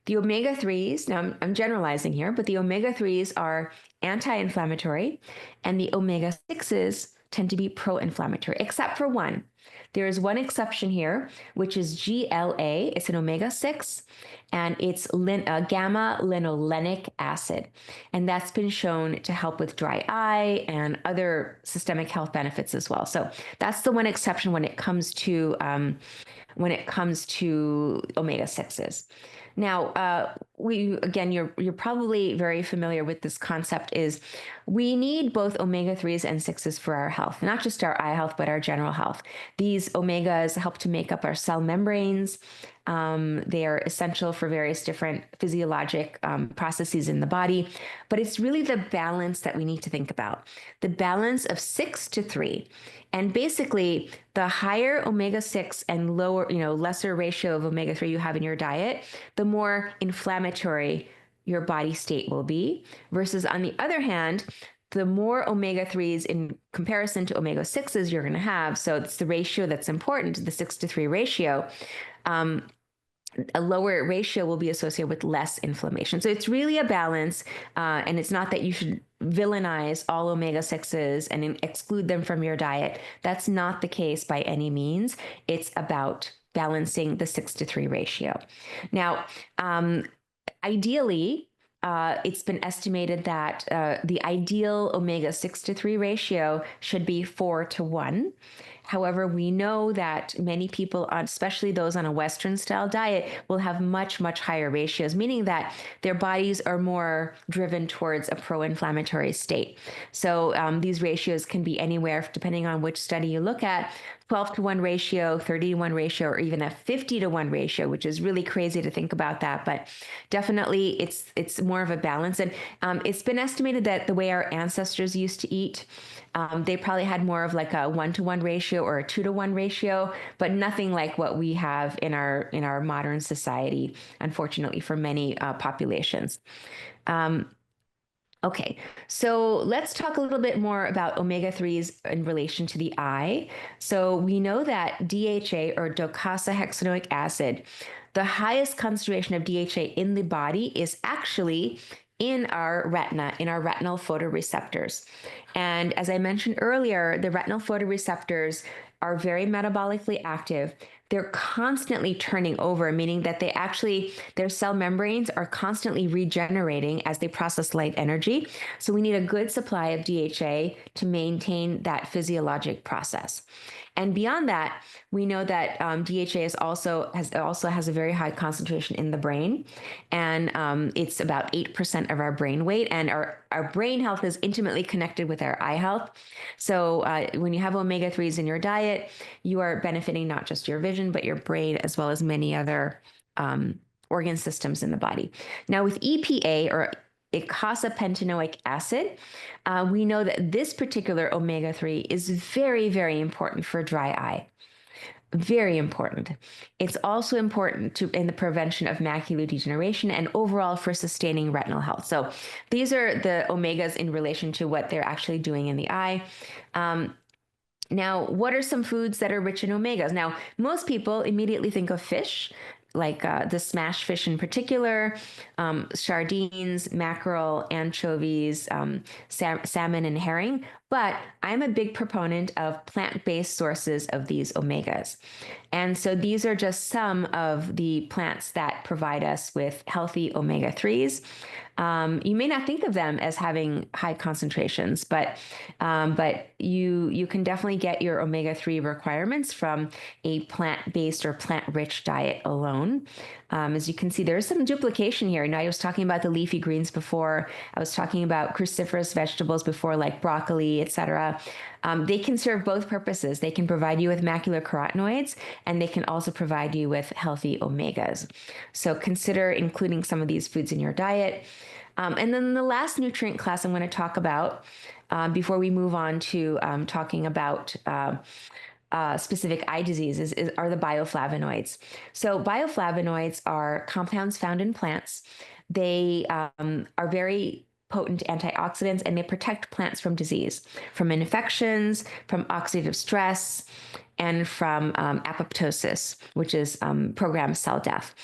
the omega-3s, now I'm generalizing here, but the omega-3s are anti-inflammatory, and the omega-6s tend to be pro-inflammatory, except for one. There is one exception here, which is GLA. It's an omega-6, and it's gamma linolenic acid. And that's been shown to help with dry eye and other systemic health benefits as well. So that's the one exception when it comes to omega-6s. Now, you're probably very familiar with this concept is we need both omega-3s and 6s for our health, not just our eye health, but our general health. These omegas help to make up our cell membranes. They are essential for various different physiologic processes in the body, but it's really the balance that we need to think about. The balance of 6-3. And basically, the higher omega-6 and lower, lesser ratio of omega-3 you have in your diet, the more inflammatory your body state will be. Versus on the other hand, the more omega-3s in comparison to omega-6s you're going to have, so it's the ratio that's important, the 6-3 ratio, a lower ratio will be associated with less inflammation. So it's really a balance, and it's not that you should villainize all omega-6s and exclude them from your diet. That's not the case by any means. It's about balancing the 6-3 ratio. Now, ideally, it's been estimated that the ideal omega 6-3 ratio should be 4-1. However, we know that many people, especially those on a Western style diet, will have much, much higher ratios, meaning that their bodies are more driven towards a pro-inflammatory state. So these ratios can be anywhere, depending on which study you look at, 12-1 ratio, 30-1 ratio, or even a 50-1 ratio, which is really crazy to think about that. But definitely it's more of a balance. And it's been estimated that the way our ancestors used to eat, they probably had more of like a 1-1 ratio or a 2-1 ratio, but nothing like what we have in our modern society, unfortunately, for many populations. Okay, so let's talk a little bit more about omega-3s in relation to the eye. So we know that DHA, or docosahexaenoic acid, the highest concentration of DHA in the body is actually in our retina, in our retinal photoreceptors. And as I mentioned earlier, the retinal photoreceptors are very metabolically active. They're constantly turning over, meaning that their cell membranes are constantly regenerating as they process light energy. So we need a good supply of DHA to maintain that physiologic process. And beyond that, we know that DHA also has a very high concentration in the brain, and it's about 8% of our brain weight. And our brain health is intimately connected with our eye health. So when you have omega-3s in your diet, you are benefiting not just your vision, but your brain, as well as many other organ systems in the body. Now, with EPA, or eicosapentaenoic acid, we know that this particular omega-3 is very, very important for dry eye. Very important. It's also important in the prevention of macular degeneration and overall for sustaining retinal health. So these are the omegas in relation to what they're actually doing in the eye. Now, what are some foods that are rich in omegas? Now, most people immediately think of fish, like the smashed fish in particular, sardines, mackerel, anchovies, salmon, and herring. But I'm a big proponent of plant-based sources of these omegas. And so these are just some of the plants that provide us with healthy omega-3s. You may not think of them as having high concentrations, but you can definitely get your omega-3 requirements from a plant-based or plant-rich diet alone. As you can see, there's some duplication here. Now, I was talking about the leafy greens before. I was talking about cruciferous vegetables before, like broccoli, etc. They can serve both purposes. They can provide you with macular carotenoids, and they can also provide you with healthy omegas. So consider including some of these foods in your diet. And then the last nutrient class I'm going to talk about before we move on to talking about specific eye diseases are the bioflavonoids. So bioflavonoids are compounds found in plants. They are very potent antioxidants, and they protect plants from disease, from infections, from oxidative stress, and from apoptosis, which is programmed cell death.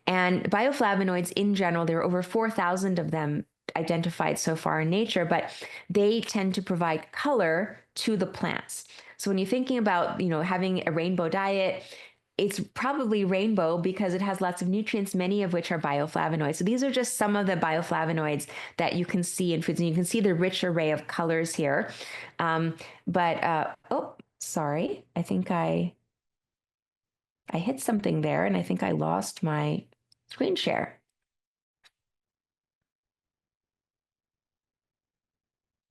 And bioflavonoids in general, there are over 4,000 of them identified so far in nature, but they tend to provide color to the plants. So when you're thinking about, having a rainbow diet, it's probably rainbow because it has lots of nutrients, many of which are bioflavonoids. So these are just some of the bioflavonoids that you can see in foods, and you can see the rich array of colors here. Oh, sorry, I think I hit something there, and I think I lost my screen share.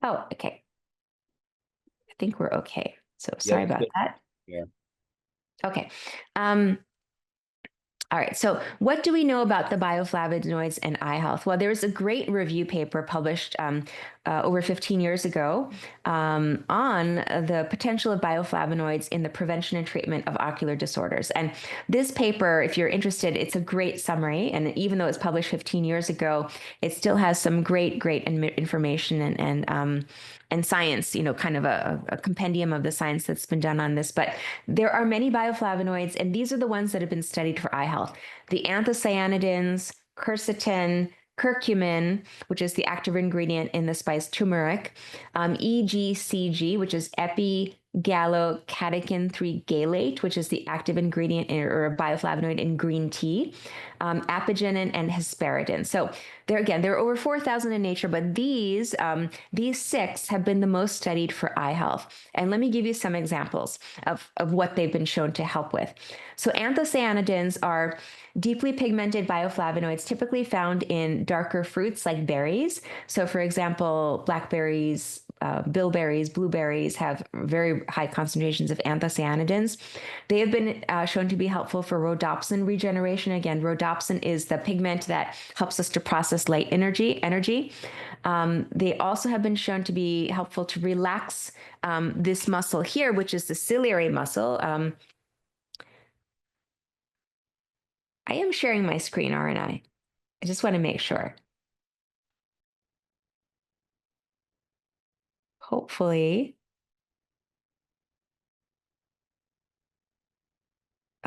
Oh, okay. I think we're okay. So sorry about that. Yeah. Okay. All right, so what do we know about the bioflavonoids and eye health? Well, there was a great review paper published over 15 years ago on the potential of bioflavonoids in the prevention and treatment of ocular disorders. And this paper, if you're interested, it's a great summary. And even though it's published 15 years ago, it still has some great information and science, kind of a compendium of the science that's been done on this. But there are many bioflavonoids, and these are the ones that have been studied for eye health. The anthocyanidins, quercetin, curcumin, which is the active ingredient in the spice turmeric, EGCG, which is epigallocatechin 3 gallate, which is the active ingredient or a bioflavonoid in green tea, apigenin, and hesperidin. So there are over 4,000 in nature, but these 6 have been the most studied for eye health. And let me give you some examples of what they've been shown to help with. So anthocyanidins are deeply pigmented bioflavonoids typically found in darker fruits like berries. So for example, blackberries, bilberries, blueberries have very high concentrations of anthocyanidins. They have been shown to be helpful for rhodopsin regeneration. Again, rhodopsin is the pigment that helps us to process light energy. They also have been shown to be helpful to relax this muscle here, which is the ciliary muscle. I am sharing my screen, aren't I? I just want to make sure. Hopefully.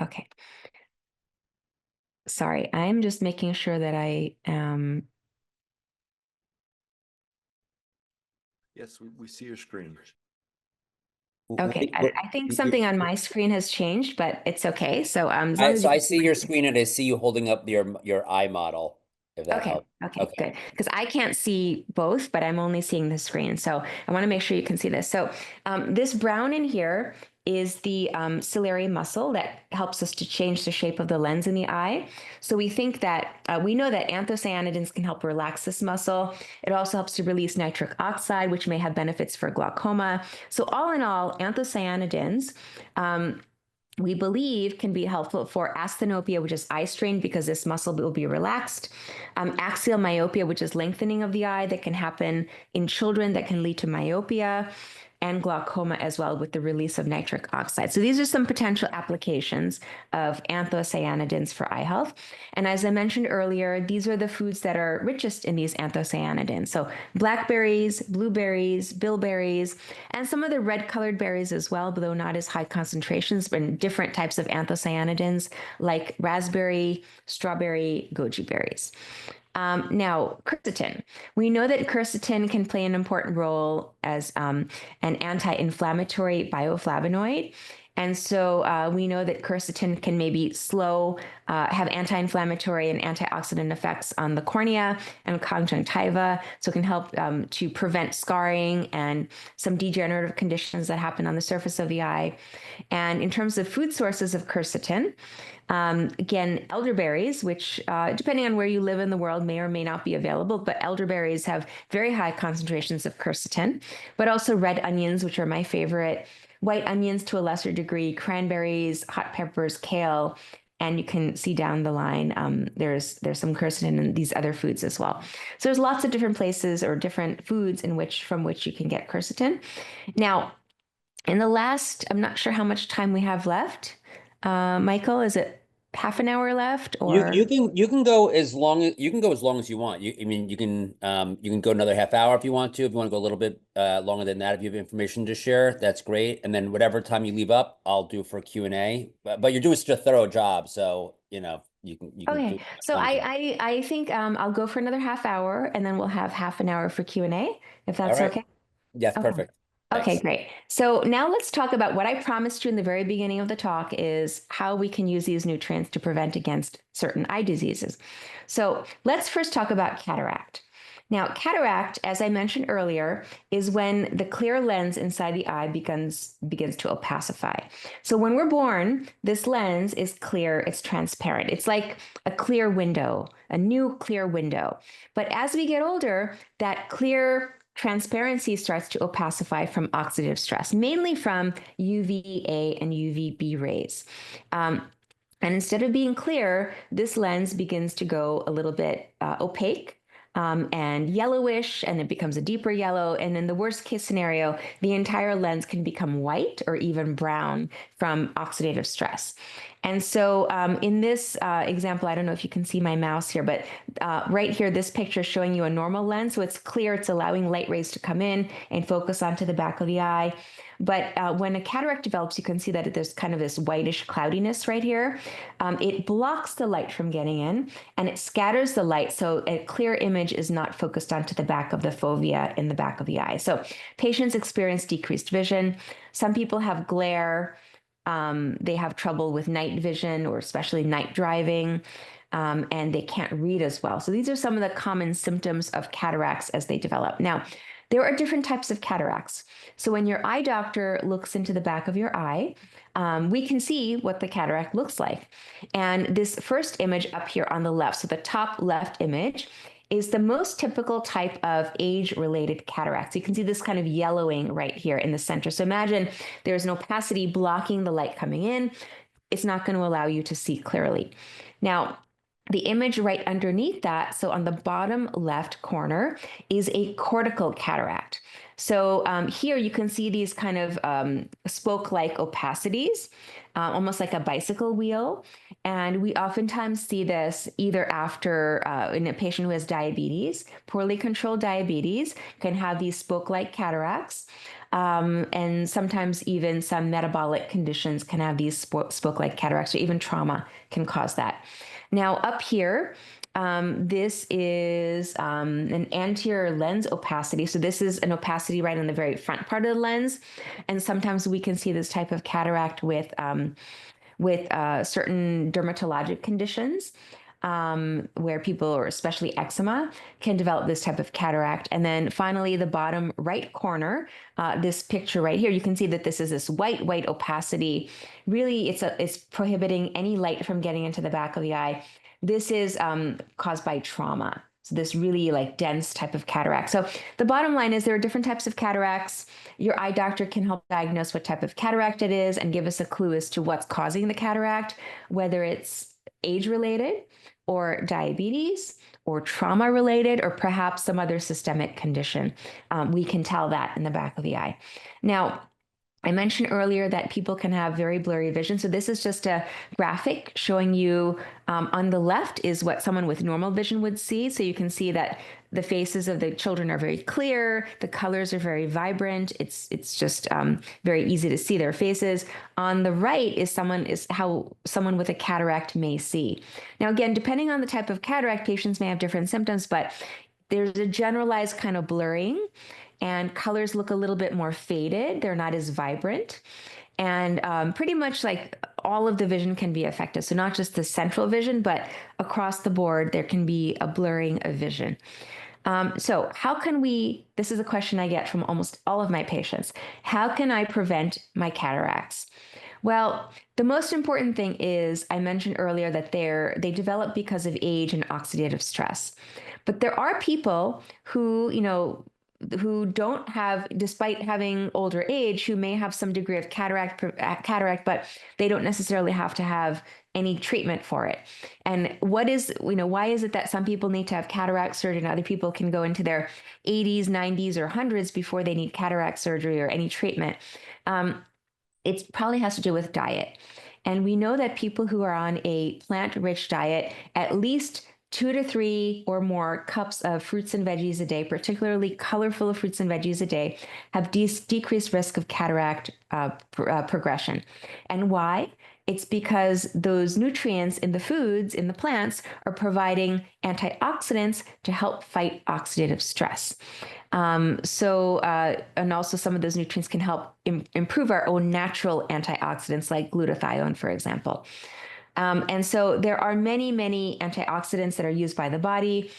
Okay. Sorry, I'm just making sure that I am. Yes, we see your screen. Okay, I think something on my screen has changed, but it's okay. So as long as So you I can see your screen and I see you holding up your eye model, if that Okay, helps. okay, good. Because I can't see both, but I'm only seeing the screen. So I want to make sure you can see this. So this brown in here is the ciliary muscle that helps us to change the shape of the lens in the eye. So we think that we know that anthocyanidins can help relax this muscle. It also helps to release nitric oxide, which may have benefits for glaucoma. So all in all, anthocyanidins we believe can be helpful for asthenopia, which is eye strain because this muscle will be relaxed, axial myopia, which is lengthening of the eye that can happen in children that can lead to myopia, and glaucoma as well with the release of nitric oxide. So these are some potential applications of anthocyanidins for eye health. And as I mentioned earlier, these are the foods that are richest in these anthocyanidins. So blackberries, blueberries, bilberries, and some of the red colored berries as well, though not as high concentrations, but in different types of anthocyanidins like raspberry, strawberry, goji berries. Now, quercetin. We know that quercetin can play an important role as an anti-inflammatory bioflavonoid. And so we know that quercetin can maybe have anti-inflammatory and antioxidant effects on the cornea and conjunctiva. So it can help to prevent scarring and some degenerative conditions that happen on the surface of the eye. And in terms of food sources of quercetin, again, elderberries, which depending on where you live in the world may or may not be available, but elderberries have very high concentrations of quercetin, but also red onions, which are my favorite, white onions to a lesser degree, cranberries, hot peppers, kale, and you can see down the line, there's some quercetin in these other foods as well. So there's lots of different places or different foods from which you can get quercetin. Now, I'm not sure how much time we have left. Michael, is it half an hour left or You can go as long as you want. I mean you can go another half hour if you want to. If you want to go a little bit longer than that, if you have information to share, that's great. And then whatever time you leave up, I'll do for Q&A. But you're doing such a thorough job, so you can Okay, do so content. I think I'll go for another half hour, and then we'll have half an hour for Q&A, if All that's right. okay. Yes, Okay. perfect. Okay, Thanks. great. So now let's talk about what I promised you in the very beginning of the talk is how we can use these nutrients to prevent against certain eye diseases. So let's first talk about cataract. Now, cataract, as I mentioned earlier, is when the clear lens inside the eye begins to opacify. So when we're born, this lens is clear, it's transparent. It's like a clear window, a new clear window. But as we get older, that clear transparency starts to opacify from oxidative stress, mainly from UVA and UVB rays. And instead of being clear, this lens begins to go a little bit opaque. And yellowish, and it becomes a deeper yellow. And in the worst case scenario, the entire lens can become white or even brown from oxidative stress. And so in this example, I don't know if you can see my mouse here, but right here, this picture is showing you a normal lens. So it's clear, it's allowing light rays to come in and focus onto the back of the eye. But when a cataract develops, you can see that there's kind of this whitish cloudiness right here. It blocks the light from getting in, and it scatters the light, so a clear image is not focused onto the back of the fovea in the back of the eye. So patients experience decreased vision. Some people have glare. They have trouble with night vision or especially night driving. And they can't read as well. So these are some of the common symptoms of cataracts as they develop. Now, there are different types of cataracts. So when your eye doctor looks into the back of your eye, we can see what the cataract looks like. And this first image up here on the left, so the top left image, is the most typical type of age-related cataract. So you can see this kind of yellowing right here in the center. So imagine there's an opacity blocking the light coming in. It's not going to allow you to see clearly. Now, the image right underneath that, so on the bottom left corner, is a cortical cataract. So here you can see these kind of spoke-like opacities, almost like a bicycle wheel. And we oftentimes see this either after in a patient who has diabetes, poorly controlled diabetes, can have these spoke-like cataracts. And sometimes even some metabolic conditions can have these spoke-like cataracts, or even trauma can cause that. Now up here, this is an anterior lens opacity. So this is an opacity right on the very front part of the lens. And sometimes we can see this type of cataract with certain dermatologic conditions. Where people, or especially eczema, can develop this type of cataract. And then finally, the bottom right corner, this picture right here, you can see that this is this white opacity. Really, it's prohibiting any light from getting into the back of the eye. This is caused by trauma. So this really like dense type of cataract. So the bottom line is there are different types of cataracts. Your eye doctor can help diagnose what type of cataract it is and give us a clue as to what's causing the cataract, whether it's age-related or diabetes or trauma-related or perhaps some other systemic condition. We can tell that in the back of the eye. Now, I mentioned earlier that people can have very blurry vision. So this is just a graphic showing you on the left is what someone with normal vision would see. So you can see that the faces of the children are very clear. The colors are very vibrant. It's just very easy to see their faces. On the right is how someone with a cataract may see. Now, again, depending on the type of cataract, patients may have different symptoms, but there's a generalized kind of blurring, and colors look a little bit more faded. They're not as vibrant. And pretty much like all of the vision can be affected. So not just the central vision, but across the board, there can be a blurring of vision. So how can this is a question I get from almost all of my patients. How can I prevent my cataracts? Well, the most important thing is, I mentioned earlier that they develop because of age and oxidative stress. But there are people who don't have, despite having older age, who may have some degree of cataract, but they don't necessarily have to have any treatment for it. And why is it that some people need to have cataract surgery and other people can go into their 80s, 90s, or 100s before they need cataract surgery or any treatment? It probably has to do with diet. And we know that people who are on a plant-rich diet, at least 2 to 3 or more cups of fruits and veggies a day, particularly colorful fruits and veggies a day, have decreased risk of cataract progression. And why? It's because those nutrients in the foods, in the plants, are providing antioxidants to help fight oxidative stress. And also some of those nutrients can help improve our own natural antioxidants, like glutathione, for example. And so there are many, many antioxidants that are used by the body.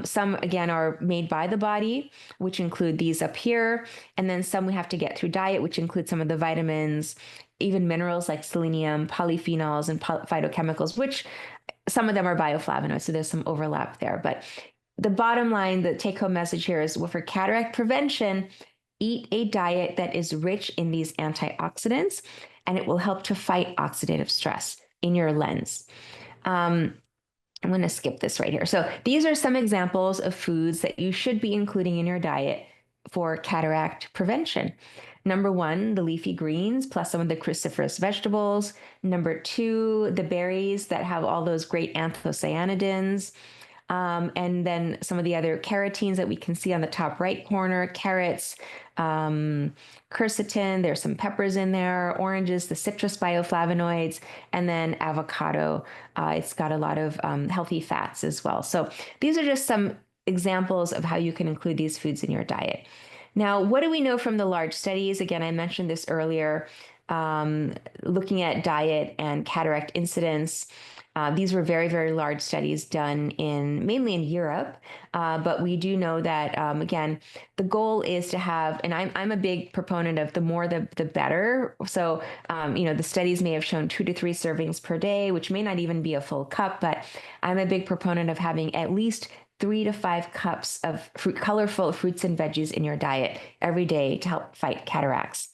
Some, again, are made by the body, which include these up here. And then some we have to get through diet, which include some of the vitamins, even minerals like selenium, polyphenols, and phytochemicals, which some of them are bioflavonoids. So there's some overlap there. But the bottom line, the take home message here is, well, for cataract prevention, eat a diet that is rich in these antioxidants, and it will help to fight oxidative stress in your lens. I'm going to skip this right here. So these are some examples of foods that you should be including in your diet for cataract prevention. Number one, the leafy greens plus some of the cruciferous vegetables. Number two, the berries that have all those great anthocyanidins. And then some of the other carotenes that we can see on the top right corner, carrots, quercetin, there's some peppers in there, oranges, the citrus bioflavonoids, and then avocado. It's got a lot of healthy fats as well. So these are just some examples of how you can include these foods in your diet. Now, what do we know from the large studies? Again, I mentioned this earlier, looking at diet and cataract incidence. These were very, very large studies done mainly in Europe, but we do know that, again, the goal is to have, and I'm a big proponent of the more the better. So, the studies may have shown 2 to 3 servings per day, which may not even be a full cup, but I'm a big proponent of having at least 3 to 5 cups of colorful fruits and veggies in your diet every day to help fight cataracts.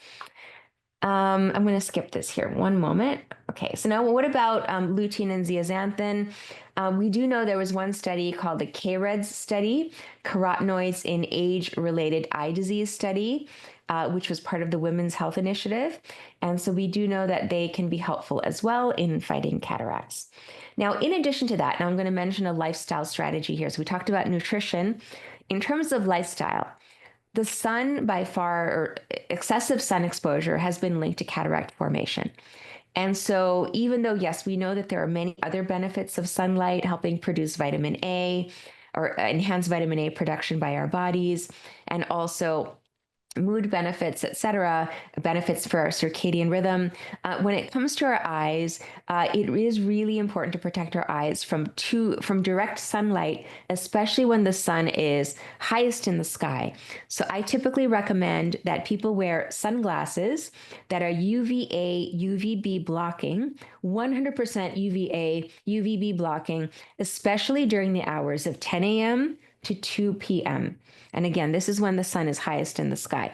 I'm going to skip this here one moment. Okay, so now what about lutein and zeaxanthin? We do know there was one study called the KREDS study, carotenoids in age-related eye disease study, which was part of the Women's Health Initiative. And so we do know that they can be helpful as well in fighting cataracts. Now, in addition to that, now I'm going to mention a lifestyle strategy here. So we talked about nutrition. In terms of lifestyle, the sun by far, or excessive sun exposure, has been linked to cataract formation. And so even though, yes, we know that there are many other benefits of sunlight helping produce vitamin A or enhance vitamin A production by our bodies, and also mood benefits, etc., benefits for our circadian rhythm. When it comes to our eyes, it is really important to protect our eyes from direct sunlight, especially when the sun is highest in the sky. So I typically recommend that people wear sunglasses that are UVA, UVB blocking, 100% UVA, UVB blocking, especially during the hours of 10 a.m. to 2 p.m. And again, this is when the sun is highest in the sky.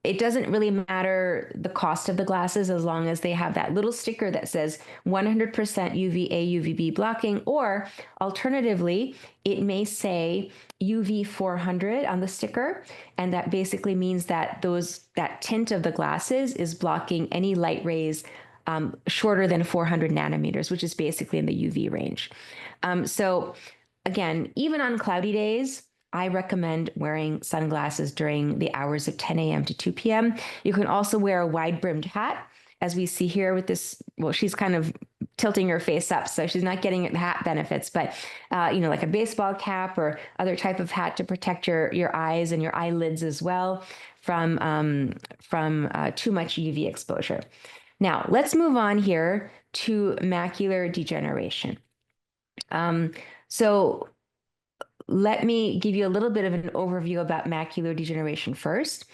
It doesn't really matter the cost of the glasses as long as they have that little sticker that says 100% UVA, UVB blocking, or alternatively, it may say UV 400 on the sticker. And that basically means that that tint of the glasses is blocking any light rays shorter than 400 nanometers, which is basically in the UV range. So again, even on cloudy days, I recommend wearing sunglasses during the hours of 10 a.m. to 2 p.m. You can also wear a wide-brimmed hat, as we see here with this. Well, she's kind of tilting her face up, so she's not getting the hat benefits, but like a baseball cap or other type of hat to protect your eyes and your eyelids as well from too much UV exposure. Now, let's move on here to macular degeneration. So let me give you a little bit of an overview about macular degeneration first.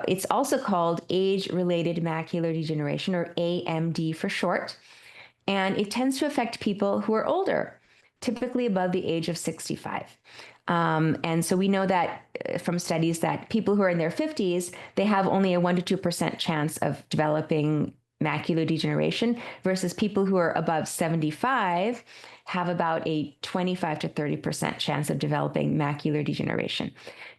It's also called age-related macular degeneration, or AMD for short, and it tends to affect people who are older, typically above the age of 65. And so we know that from studies that people who are in their 50s, they have only a 1 to 2% chance of developing macular degeneration, versus people who are above 75 have about a 25 to 30% chance of developing macular degeneration.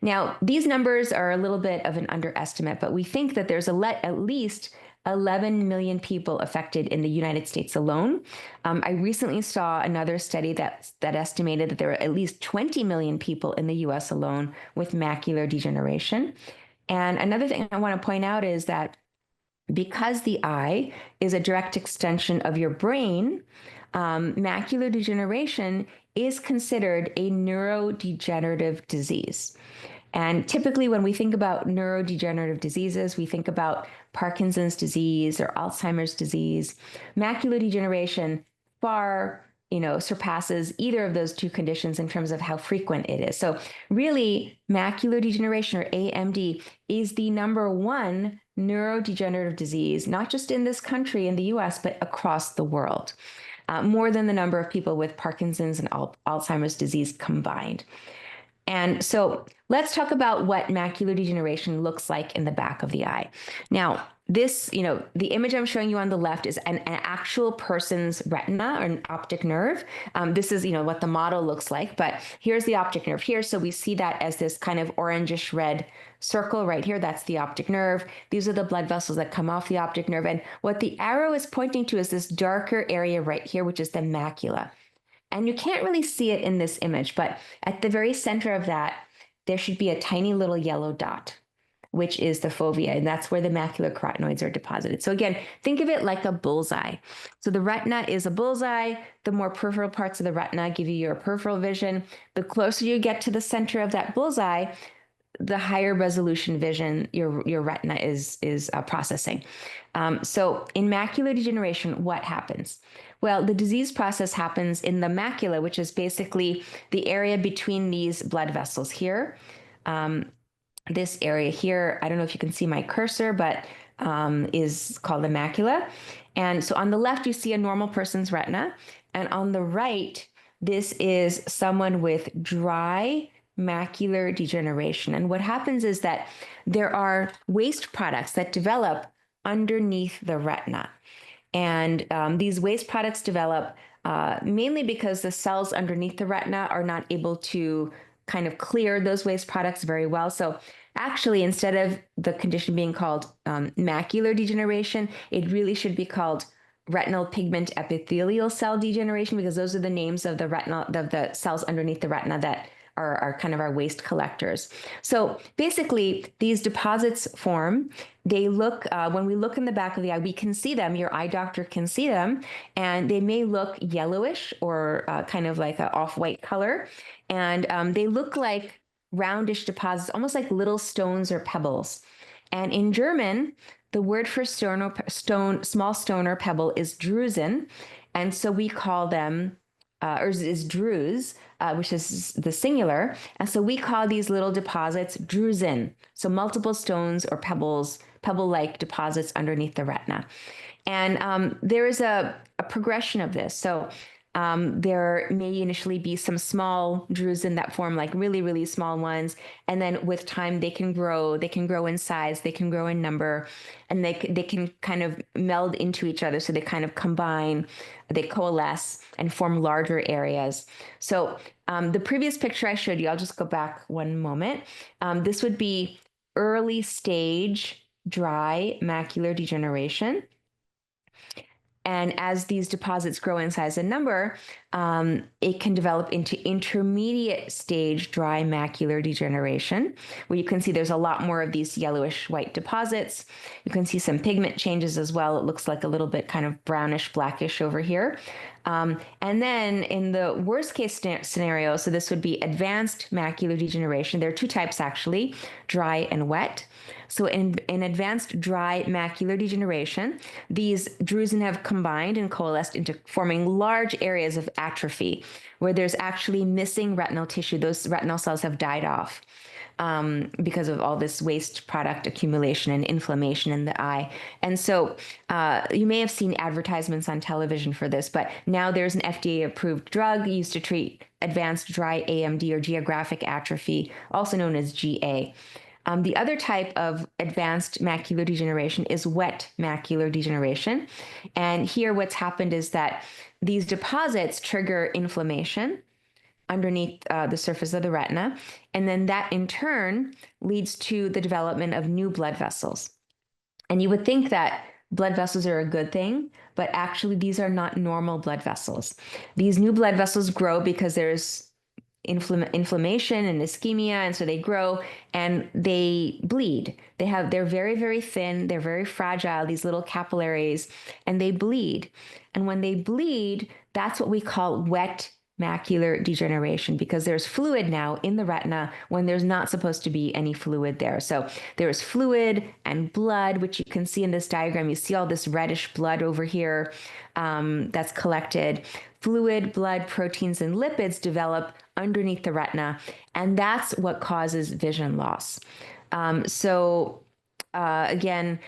Now, these numbers are a little bit of an underestimate, but we think that there's at least 11 million people affected in the United States alone. I recently saw another study that estimated that there are at least 20 million people in the US alone with macular degeneration. And another thing I want to point out is that because the eye is a direct extension of your brain, macular degeneration is considered a neurodegenerative disease. And typically, when we think about neurodegenerative diseases, we think about Parkinson's disease or Alzheimer's disease. Macular degeneration far, surpasses either of those two conditions in terms of how frequent it is. So really, macular degeneration, or AMD, is the number one neurodegenerative disease, not just in this country, in the US, but across the world, more than the number of people with Parkinson's and Alzheimer's disease combined. And so let's talk about what macular degeneration looks like in the back of the eye. Now, this, the image I'm showing you on the left is an actual person's retina, or an optic nerve. This is, what the model looks like, but here's the optic nerve here. So we see that as this kind of orangish red circle right here. That's the optic nerve. These are the blood vessels that come off the optic nerve. And what the arrow is pointing to is this darker area right here, which is the macula. And you can't really see it in this image, but at the very center of that, there should be a tiny little yellow dot, which is the fovea, and that's where the macular carotenoids are deposited. So again, think of it like a bullseye. So the retina is a bullseye. The more peripheral parts of the retina give you your peripheral vision. The closer you get to the center of that bullseye, the higher resolution vision your retina is processing. So in macular degeneration, what happens? Well, the disease process happens in the macula, which is basically the area between these blood vessels here. This area here, I don't know if you can see my cursor, but is called the macula. And so on the left, you see a normal person's retina. And on the right, this is someone with dry macular degeneration. And what happens is that there are waste products that develop underneath the retina. And these waste products develop mainly because the cells underneath the retina are not able to kind of clear those waste products very well. So actually, instead of the condition being called macular degeneration, it really should be called retinal pigment epithelial cell degeneration, because those are the names of the retinal, of the cells underneath the retina that are kind of our waste collectors. So basically, these deposits form. They look, when we look in the back of the eye, we can see them, your eye doctor can see them, and they may look yellowish or kind of like an off-white color. And they look like roundish deposits, almost like little stones or pebbles. And in German, the word for small stone or pebble is Drusen. And so we call them, or is Drus, which is the singular. And so we call these little deposits Drusen. So multiple stones or pebbles, pebble-like deposits underneath the retina. And there is a progression of this. So there may initially be some small drusen that form like really, really small ones. And then with time, they can grow in size, they can grow in number, and they can kind of meld into each other. So they kind of combine, they coalesce and form larger areas. So the previous picture I showed you, I'll just go back one moment. This would be early stage dry macular degeneration. And as these deposits grow in size and number, it can develop into intermediate stage dry macular degeneration, where you can see there's a lot more of these yellowish white deposits. You can see some pigment changes as well. It looks like a little bit kind of brownish, blackish over here. And then in the worst case scenario, so this would be advanced macular degeneration. There are two types actually, dry and wet. So in advanced dry macular degeneration, these drusen have combined and coalesced into forming large areas of atrophy where there's actually missing retinal tissue. Those retinal cells have died off because of all this waste product accumulation and inflammation in the eye. And so you may have seen advertisements on television for this, but now there's an FDA-approved drug used to treat advanced dry AMD, or geographic atrophy, also known as GA. The other type of advanced macular degeneration is wet macular degeneration. And here what's happened is that these deposits trigger inflammation underneath the surface of the retina. And then that in turn leads to the development of new blood vessels. And you would think that blood vessels are a good thing, but actually these are not normal blood vessels. These new blood vessels grow because there's inflammation and ischemia, and so they grow and they bleed. They're very, very thin, they're very fragile, these little capillaries, and they bleed. And when they bleed, that's what we call wet macular degeneration, because there's fluid now in the retina when there's not supposed to be any fluid there. So there's fluid and blood, which you can see in this diagram. You see all this reddish blood over here that's collected. Fluid, blood, proteins, and lipids develop underneath the retina, and that's what causes vision loss. Again,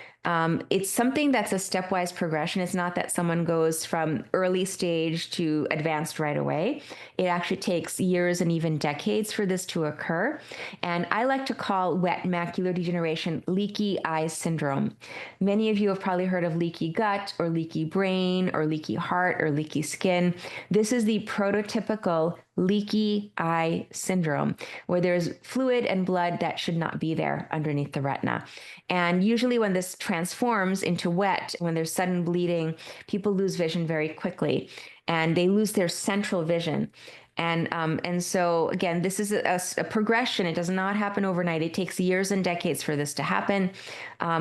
it's something that's a stepwise progression. It's not that someone goes from early stage to advanced right away. It actually takes years and even decades for this to occur. And I like to call wet macular degeneration leaky eye syndrome. Many of you have probably heard of leaky gut or leaky brain or leaky heart or leaky skin. This is the prototypical leaky eye syndrome, where there's fluid and blood that should not be there underneath the retina. And usually when this transforms into wet, when there's sudden bleeding, people lose vision very quickly and they lose their central vision. And so again, this is a progression. It does not happen overnight. It takes years and decades for this to happen,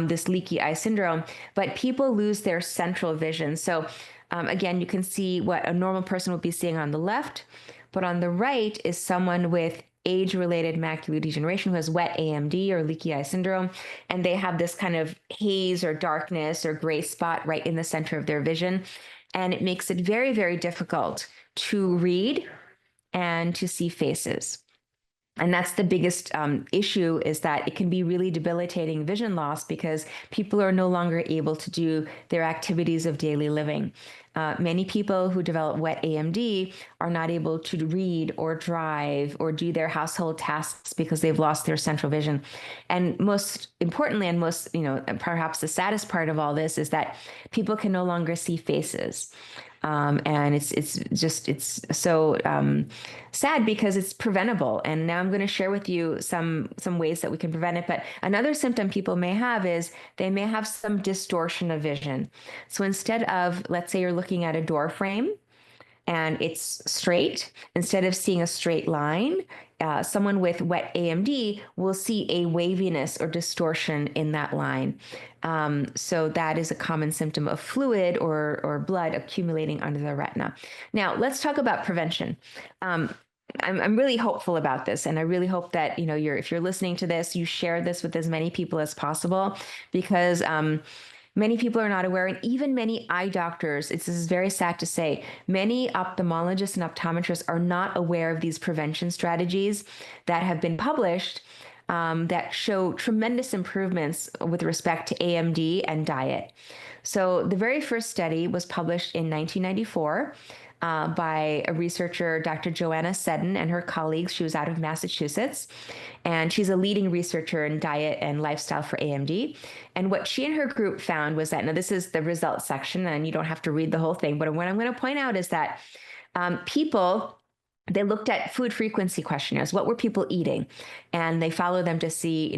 this leaky eye syndrome, but people lose their central vision. So again, you can see what a normal person would be seeing on the left, but on the right is someone with age-related macular degeneration who has wet AMD or leaky eye syndrome, and they have this kind of haze or darkness or gray spot right in the center of their vision, and it makes it very, very difficult to read and to see faces. And that's the biggest issue, is that it can be really debilitating vision loss because people are no longer able to do their activities of daily living. Many people who develop wet AMD are not able to read or drive or do their household tasks because they've lost their central vision. And most importantly, and most, perhaps the saddest part of all this is that people can no longer see faces. And it's so sad because it's preventable. And now I'm going to share with you some ways that we can prevent it. But another symptom people may have is they may have some distortion of vision. So instead of, let's say you're looking at a door frame and it's straight, instead of seeing a straight line, someone with wet AMD will see a waviness or distortion in that line. So that is a common symptom of fluid or blood accumulating under the retina. Now, let's talk about prevention. I'm really hopeful about this, and I really hope that if you're listening to this, you share this with as many people as possible, because many people are not aware, and even many eye doctors, this is very sad to say, many ophthalmologists and optometrists are not aware of these prevention strategies that have been published that show tremendous improvements with respect to AMD and diet. So the very first study was published in 1994 by a researcher, Dr. Joanna Seddon, and her colleagues. She was out of Massachusetts, and she's a leading researcher in diet and lifestyle for AMD. And what she and her group found was that, now this is the results section, and you don't have to read the whole thing, but what I'm going to point out is that they looked at food frequency questionnaires. What were people eating? And they followed them to see,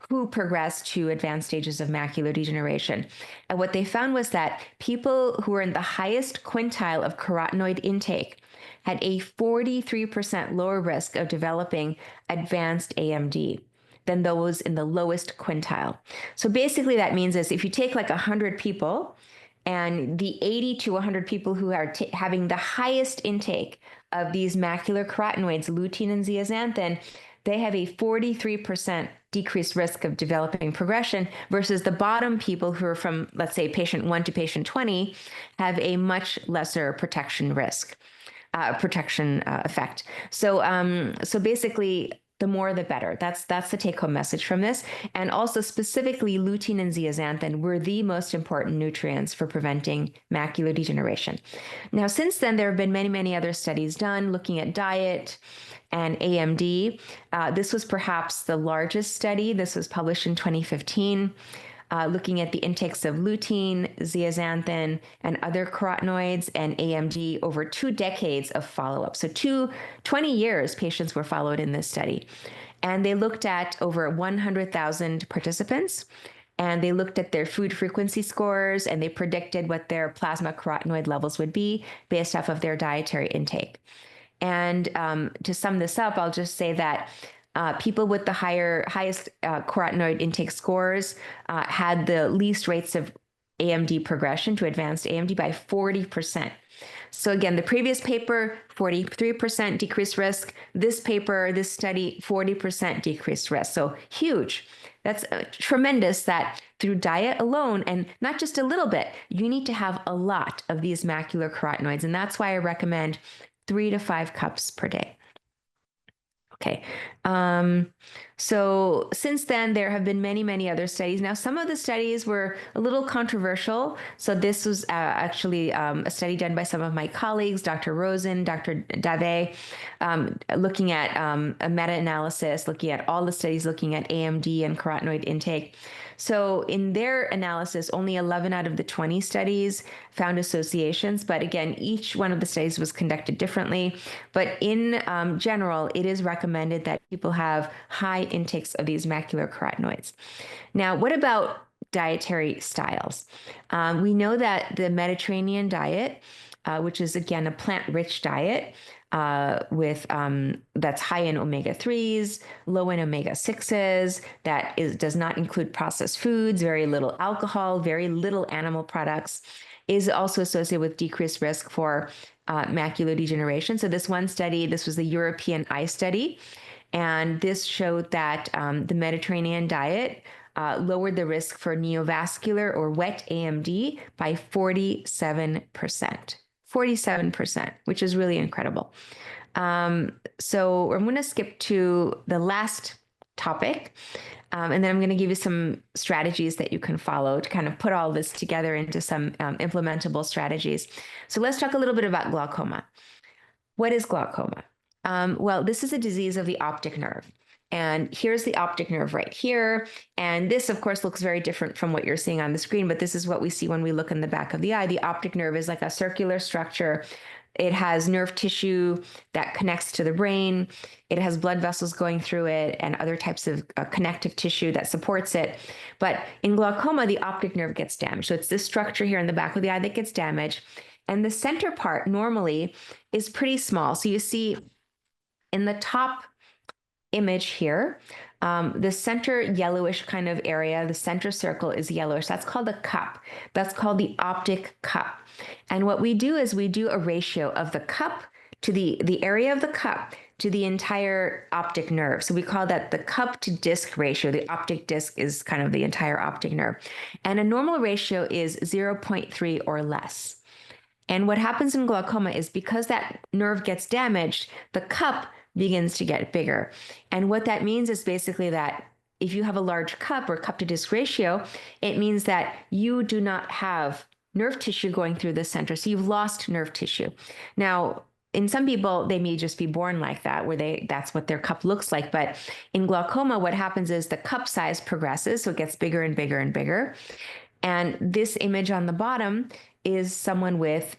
who progressed to advanced stages of macular degeneration. And what they found was that people who were in the highest quintile of carotenoid intake had a 43% lower risk of developing advanced AMD than those in the lowest quintile. So basically that means is if you take like 100 people, and the 80 to 100 people who are having the highest intake of these macular carotenoids, lutein and zeaxanthin, they have a 43% decreased risk of developing progression, versus the bottom people who are from, let's say, patient 1 to patient 20 have a much lesser protection risk, effect. So basically, the more the better. That's the take-home message from this. And also specifically, lutein and zeaxanthin were the most important nutrients for preventing macular degeneration. Now, since then, there have been many, many other studies done looking at diet and AMD. This was perhaps the largest study. This was published in 2015. Looking at the intakes of lutein, zeaxanthin, and other carotenoids and AMD over 2 decades of follow-up. So 20 years patients were followed in this study. And they looked at over 100,000 participants, and they looked at their food frequency scores, and they predicted what their plasma carotenoid levels would be based off of their dietary intake. And to sum this up, I'll just say that people with the highest carotenoid intake scores had the least rates of AMD progression to advanced AMD by 40%. So again, the previous paper, 43% decreased risk. This paper, this study, 40% decreased risk. So huge. That's tremendous that through diet alone, and not just a little bit, you need to have a lot of these macular carotenoids. And that's why I recommend 3 to 5 cups per day. Okay. So since then, there have been many, many other studies. Now, some of the studies were a little controversial. So this was actually a study done by some of my colleagues, Dr. Rosen, Dr. Dave, looking at a meta-analysis, looking at all the studies, looking at AMD and carotenoid intake. So in their analysis, only 11 out of the 20 studies found associations. But again, each one of the studies was conducted differently. But in general, it is recommended that people have high intakes of these macular carotenoids. Now, what about dietary styles? We know that the Mediterranean diet, which is again a plant-rich diet, that's high in omega-3s, low in omega-6s, does not include processed foods, very little alcohol, very little animal products, is also associated with decreased risk for macular degeneration. So this one study, this was the European Eye Study, and this showed that the Mediterranean diet lowered the risk for neovascular or wet AMD by 47%. 47%, which is really incredible. So I'm going to skip to the last topic, and then I'm going to give you some strategies that you can follow to kind of put all this together into some implementable strategies. So let's talk a little bit about glaucoma. What is glaucoma? Well, this is a disease of the optic nerve. And here's the optic nerve right here. And this, of course, looks very different from what you're seeing on the screen, but this is what we see when we look in the back of the eye. The optic nerve is like a circular structure. It has nerve tissue that connects to the brain. It has blood vessels going through it and other types of connective tissue that supports it. But in glaucoma, the optic nerve gets damaged. So it's this structure here in the back of the eye that gets damaged. And the center part normally is pretty small. So you see in the top image here, the center yellowish kind of area, the center circle is yellowish. That's called a cup. That's called the optic cup. And what we do is we do a ratio of the cup to the area of the cup to the entire optic nerve. So we call that the cup to disc ratio. The optic disc is kind of the entire optic nerve. And a normal ratio is 0.3 or less. And what happens in glaucoma is because that nerve gets damaged, the cup begins to get bigger. And what that means is basically that if you have a large cup or cup to disc ratio, it means that you do not have nerve tissue going through the center. So you've lost nerve tissue. Now, in some people, they may just be born like that, where that's what their cup looks like. But in glaucoma, what happens is the cup size progresses, so it gets bigger and bigger and bigger. And this image on the bottom is someone with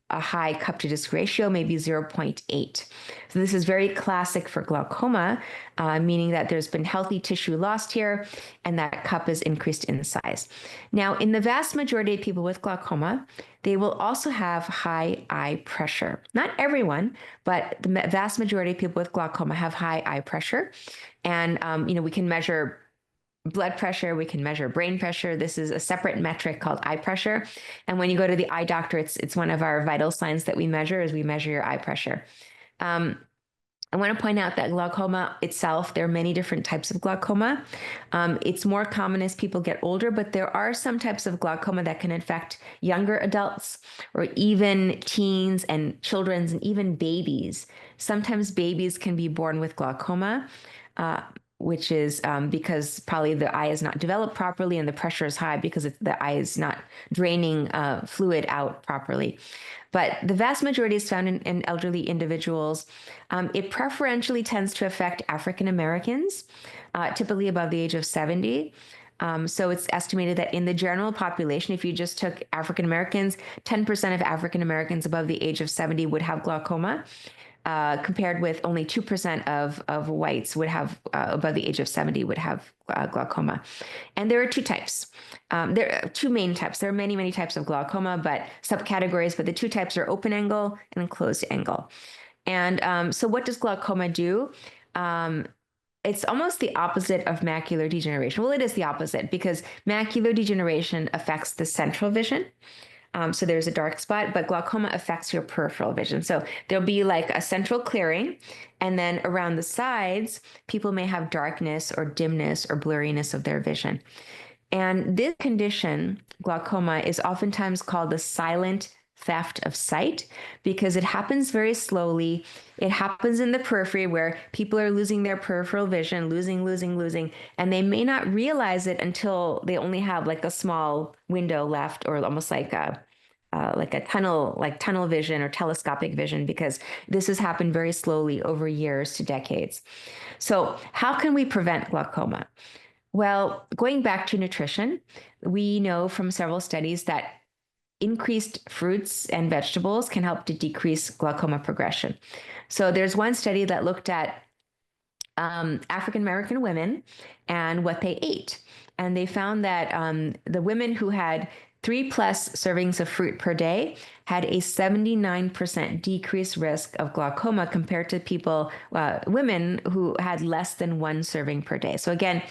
a high cup to disc ratio, maybe 0.8. So this is very classic for glaucoma, meaning that there's been healthy tissue lost here and that cup is increased in size. Now, in the vast majority of people with glaucoma, they will also have high eye pressure. Not everyone, but the vast majority of people with glaucoma have high eye pressure. And, we can measure blood pressure, we can measure brain pressure. This is a separate metric called eye pressure. And when you go to the eye doctor, it's one of our vital signs that we measure is we measure your eye pressure. I want to point out that glaucoma itself, there are many different types of glaucoma. It's more common as people get older, but there are some types of glaucoma that can affect younger adults or even teens and children and even babies. Sometimes babies can be born with glaucoma, which is because probably the eye is not developed properly and the pressure is high because the eye is not draining fluid out properly. But the vast majority is found in elderly individuals. It preferentially tends to affect African Americans, typically above the age of 70. So it's estimated that in the general population, if you just took African Americans, 10% of African Americans above the age of 70 would have glaucoma. Compared with only 2% of whites would have, above the age of 70, would have glaucoma. And there are two types. There are two main types. There are many, many types of glaucoma, but subcategories, but the two types are open angle and closed angle. And so what does glaucoma do? Um, it's almost the opposite of macular degeneration. Well, it is the opposite because macular degeneration affects the central vision. So there's a dark spot, but glaucoma affects your peripheral vision. So there'll be like a central clearing, and then around the sides, people may have darkness or dimness or blurriness of their vision. And this condition, glaucoma, is oftentimes called the silent theft of sight because it happens very slowly. It happens in the periphery where people are losing their peripheral vision, losing, and they may not realize it until they only have like a small window left, or almost like a tunnel vision or telescopic vision, because this has happened very slowly over years to decades. So, how can we prevent glaucoma? Well, going back to nutrition, we know from several studies that increased fruits and vegetables can help to decrease glaucoma progression. So there's one study that looked at African American women and what they ate. And they found that the women who had 3+ servings of fruit per day had a 79% decreased risk of glaucoma compared to women who had less than 1 serving per day. So again,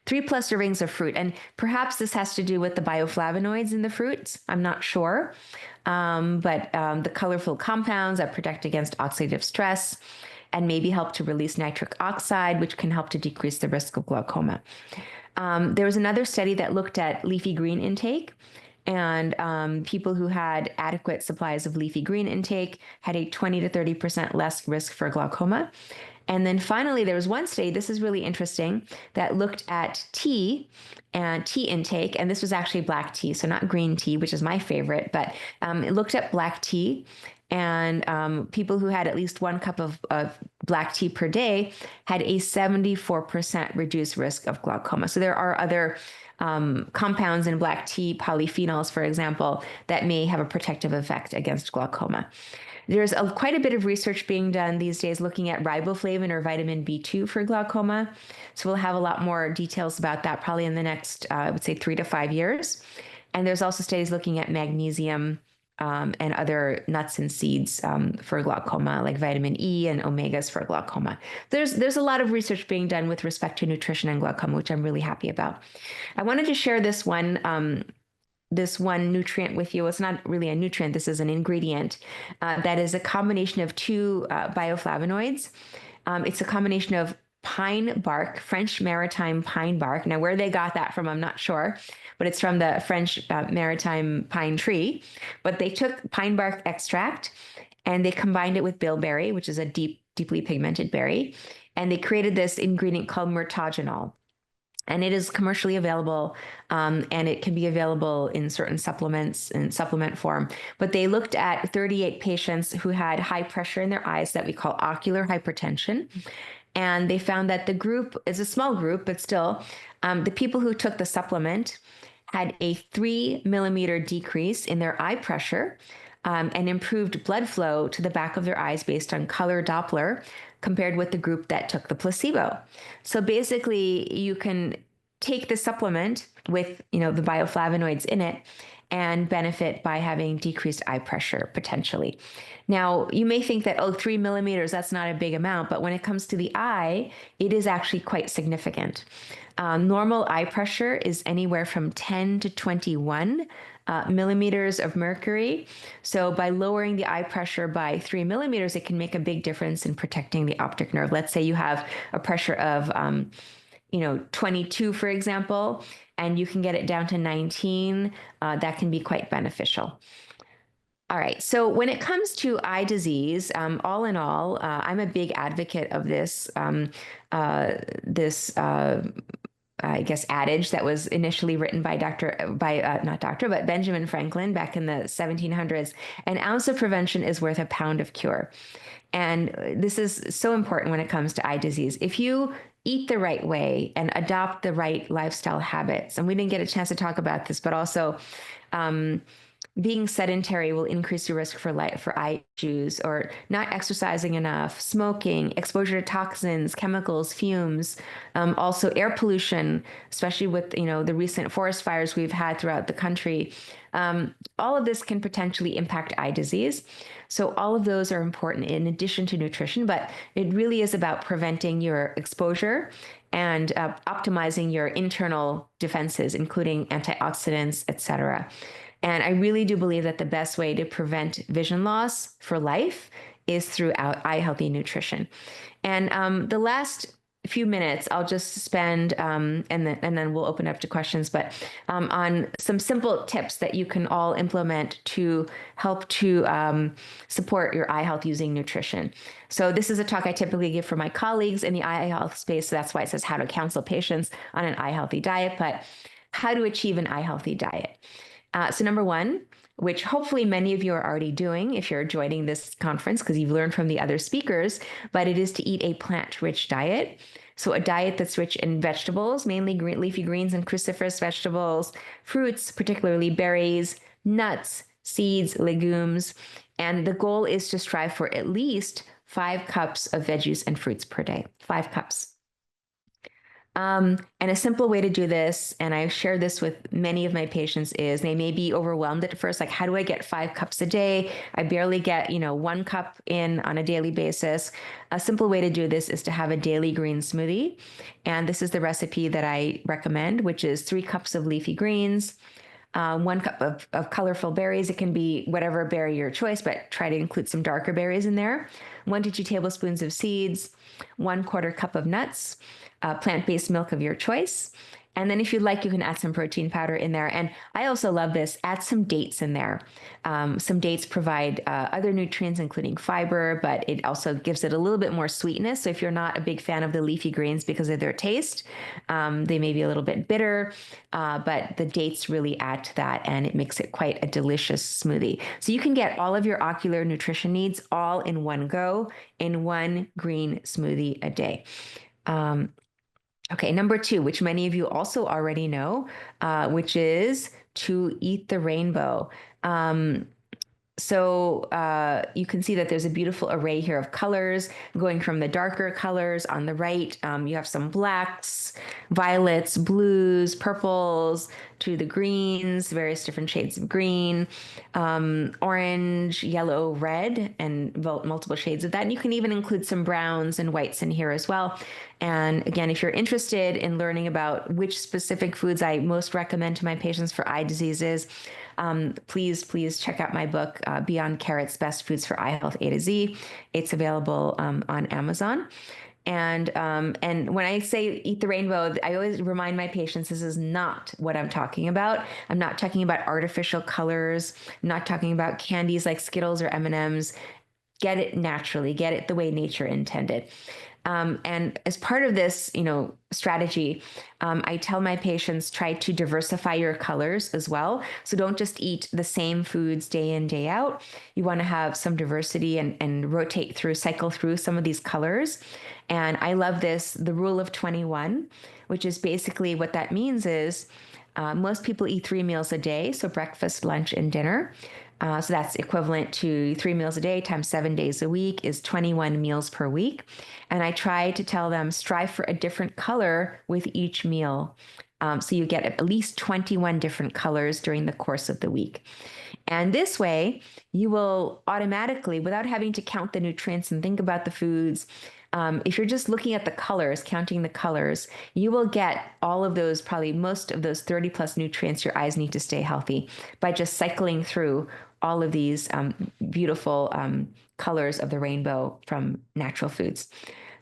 3+ servings of fruit. And perhaps this has to do with the bioflavonoids in the fruits. I'm not sure. But the colorful compounds that protect against oxidative stress and maybe help to release nitric oxide, which can help to decrease the risk of glaucoma. There was another study that looked at leafy green intake. And people who had adequate supplies of leafy green intake had a 20 to 30% less risk for glaucoma. And then finally, there was one study, this is really interesting, that looked at tea and tea intake. And this was actually black tea, so not green tea, which is my favorite, but it looked at black tea. And people who had at least 1 cup of black tea per day had a 74% reduced risk of glaucoma. So there are other compounds in black tea, polyphenols, for example, that may have a protective effect against glaucoma. There's quite a bit of research being done these days looking at riboflavin or vitamin B2 for glaucoma. So we'll have a lot more details about that probably in the next, I would say, 3 to 5 years. And there's also studies looking at magnesium and other nuts and seeds for glaucoma, like vitamin E and omegas for glaucoma. There's a lot of research being done with respect to nutrition and glaucoma, which I'm really happy about. I wanted to share this one nutrient with you. It's not really a nutrient. This is an ingredient that is a combination of 2 bioflavonoids. It's a combination of pine bark, French maritime pine bark. Now, where they got that from, I'm not sure, but it's from the French maritime pine tree. But they took pine bark extract and they combined it with bilberry, which is a deeply pigmented berry. And they created this ingredient called mirtogenol. And it is commercially available, and it can be available in certain supplements in supplement form. But they looked at 38 patients who had high pressure in their eyes that we call ocular hypertension. And they found that the group is a small group, but still, the people who took the supplement had a 3-millimeter decrease in their eye pressure and improved blood flow to the back of their eyes based on color Doppler compared with the group that took the placebo. So basically, you can take the supplement with, the bioflavonoids in it and benefit by having decreased eye pressure potentially. Now, you may think that, 3 millimeters, that's not a big amount, but when it comes to the eye, it is actually quite significant. Normal eye pressure is anywhere from 10 to 21 millimeters of mercury. So by lowering the eye pressure by 3 millimeters, it can make a big difference in protecting the optic nerve. Let's say you have a pressure of 22, for example, and you can get it down to 19, that can be quite beneficial. All right. So when it comes to eye disease, all in all, I'm a big advocate of this I guess, adage that was initially written by Benjamin Franklin back in the 1700s. An ounce of prevention is worth a pound of cure. And this is so important when it comes to eye disease. If you eat the right way and adopt the right lifestyle habits, and we didn't get a chance to talk about this, but also Being sedentary will increase your risk for eye issues, or not exercising enough, smoking, exposure to toxins, chemicals, fumes, also air pollution, especially with the recent forest fires we've had throughout the country. All of this can potentially impact eye disease. So all of those are important in addition to nutrition, but it really is about preventing your exposure and optimizing your internal defenses, including antioxidants, et cetera. And I really do believe that the best way to prevent vision loss for life is through eye healthy nutrition. And the last few minutes I'll just spend, and then we'll open up to questions, but on some simple tips that you can all implement to help to support your eye health using nutrition. So this is a talk I typically give for my colleagues in the eye health space. So that's why it says how to counsel patients on an eye healthy diet, but how to achieve an eye healthy diet. So number one, which hopefully many of you are already doing if you're joining this conference because you've learned from the other speakers, but it is to eat a plant-rich diet. So a diet that's rich in vegetables, mainly leafy greens and cruciferous vegetables, fruits, particularly berries, nuts, seeds, legumes. And the goal is to strive for at least 5 cups of veggies and fruits per day, 5 cups. And a simple way to do this, and I share this with many of my patients, is they may be overwhelmed at first, like, how do I get 5 cups a day? I barely get, 1 cup in on a daily basis. A simple way to do this is to have a daily green smoothie. And this is the recipe that I recommend, which is 3 cups of leafy greens, 1 cup of colorful berries. It can be whatever berry your choice, but try to include some darker berries in there. 1 to 2 tablespoons of seeds, 1/4 cup of nuts, plant-based milk of your choice. And then if you'd like, you can add some protein powder in there. And I also love this, add some dates in there. Some dates provide other nutrients, including fiber, but it also gives it a little bit more sweetness. So if you're not a big fan of the leafy greens because of their taste, they may be a little bit bitter, but the dates really add to that, and it makes it quite a delicious smoothie. So you can get all of your ocular nutrition needs all in one go in 1 green smoothie a day. Okay, number 2, which many of you also already know, which is to eat the rainbow. So you can see that there's a beautiful array here of colors, going from the darker colors on the right. You have some blacks, violets, blues, purples, to the greens, various different shades of green, orange, yellow, red, and multiple shades of that. And you can even include some browns and whites in here as well. And again, if you're interested in learning about which specific foods I most recommend to my patients for eye diseases, please check out my book, Beyond Carrots, Best Foods for Eye Health A to Z. It's available on Amazon. And when I say eat the rainbow, I always remind my patients this is not what I'm talking about. I'm not talking about artificial colors. I'm not talking about candies like Skittles or M&Ms. Get it naturally. Get it the way nature intended. And as part of this, strategy, I tell my patients, try to diversify your colors as well. So don't just eat the same foods day in, day out. You want to have some diversity and cycle through some of these colors. And I love this, the rule of 21, which is basically what that means is most people eat 3 meals a day. So breakfast, lunch, and dinner. So that's equivalent to 3 meals a day times 7 days a week is 21 meals per week. And I try to tell them strive for a different color with each meal. So you get at least 21 different colors during the course of the week. And this way, you will automatically, without having to count the nutrients and think about the foods, if you're just looking at the colors, counting the colors, you will get all of those, probably most of those 30 plus nutrients your eyes need to stay healthy by just cycling through all of these beautiful colors of the rainbow from natural foods.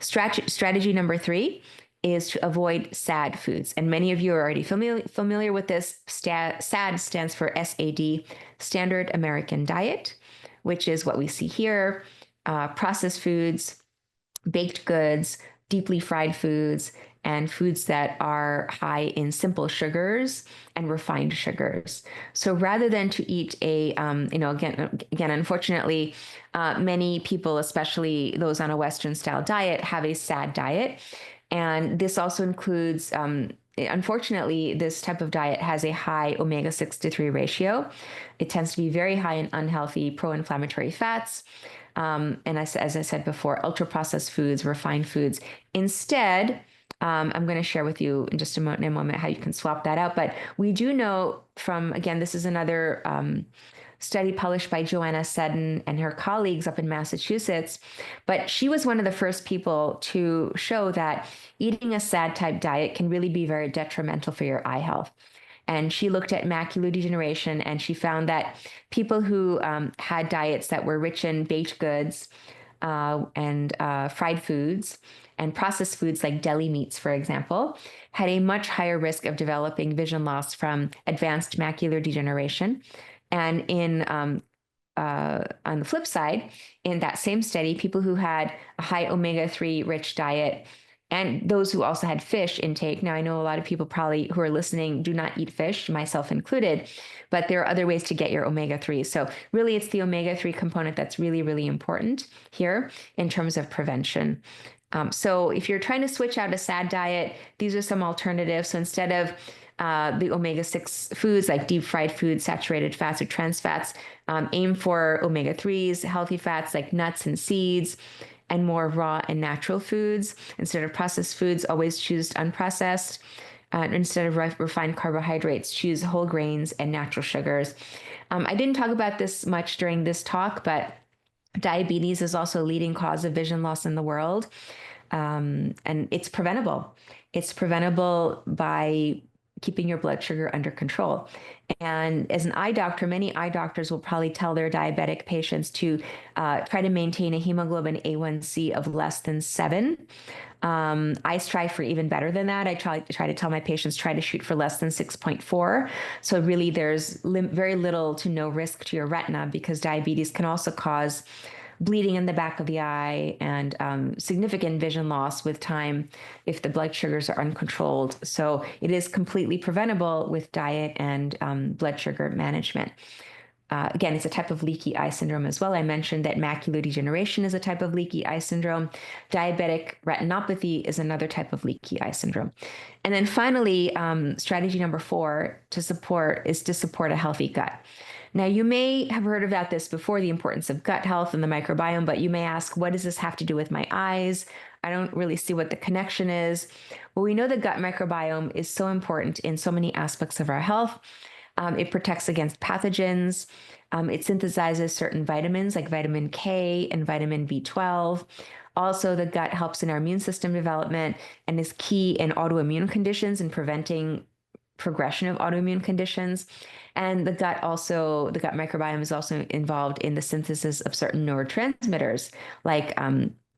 Strategy number 3 is to avoid SAD foods. And many of you are already familiar with this. SAD stands for SAD, Standard American Diet, which is what we see here. Processed foods, baked goods, deeply fried foods, and foods that are high in simple sugars and refined sugars. So rather than to eat again, unfortunately, many people, especially those on a Western style diet, have a SAD diet. And this also includes unfortunately, this type of diet has a high omega-6 to 3 ratio. It tends to be very high in unhealthy pro-inflammatory fats. And as I said before, ultra-processed foods, refined foods. Instead, I'm going to share with you in just a moment how you can swap that out. But we do know from, again, this is another study published by Joanna Seddon and her colleagues up in Massachusetts. But she was one of the first people to show that eating a SAD type diet can really be very detrimental for your eye health. And she looked at macular degeneration, and she found that people who had diets that were rich in baked goods and fried foods and processed foods like deli meats, for example, had a much higher risk of developing vision loss from advanced macular degeneration. And on the flip side, in that same study, people who had a high omega-3 rich diet and those who also had fish intake. Now, I know a lot of people probably who are listening do not eat fish, myself included, but there are other ways to get your omega-3. So really, it's the omega-3 component that's really, really important here in terms of prevention. So if you're trying to switch out a SAD diet, these are some alternatives. So instead of the omega-6 foods like deep fried foods, saturated fats, or trans fats, aim for omega-3s, healthy fats like nuts and seeds, and more raw and natural foods. Instead of processed foods, always choose unprocessed. Instead of refined carbohydrates, choose whole grains and natural sugars. I didn't talk about this much during this talk, but diabetes is also a leading cause of vision loss in the world. And it's preventable. It's preventable by keeping your blood sugar under control. And as an eye doctor, many eye doctors will probably tell their diabetic patients to try to maintain a hemoglobin A1C of less than 7. I strive for even better than that. I try to tell my patients try to shoot for less than 6.4. So really, there's very little to no risk to your retina, because diabetes can also cause bleeding in the back of the eye and significant vision loss with time if the blood sugars are uncontrolled. So it is completely preventable with diet and blood sugar management. Again, it's a type of leaky eye syndrome as well. I mentioned that macular degeneration is a type of leaky eye syndrome. Diabetic retinopathy is another type of leaky eye syndrome. And then finally, strategy number 4 is to support a healthy gut. Now, you may have heard about this before, the importance of gut health and the microbiome, but you may ask, what does this have to do with my eyes? I don't really see what the connection is. Well, we know the gut microbiome is so important in so many aspects of our health. It protects against pathogens. It synthesizes certain vitamins like vitamin K and vitamin B12. Also, the gut helps in our immune system development and is key in autoimmune conditions and preventing progression of autoimmune conditions. And the gut microbiome is also involved in the synthesis of certain neurotransmitters like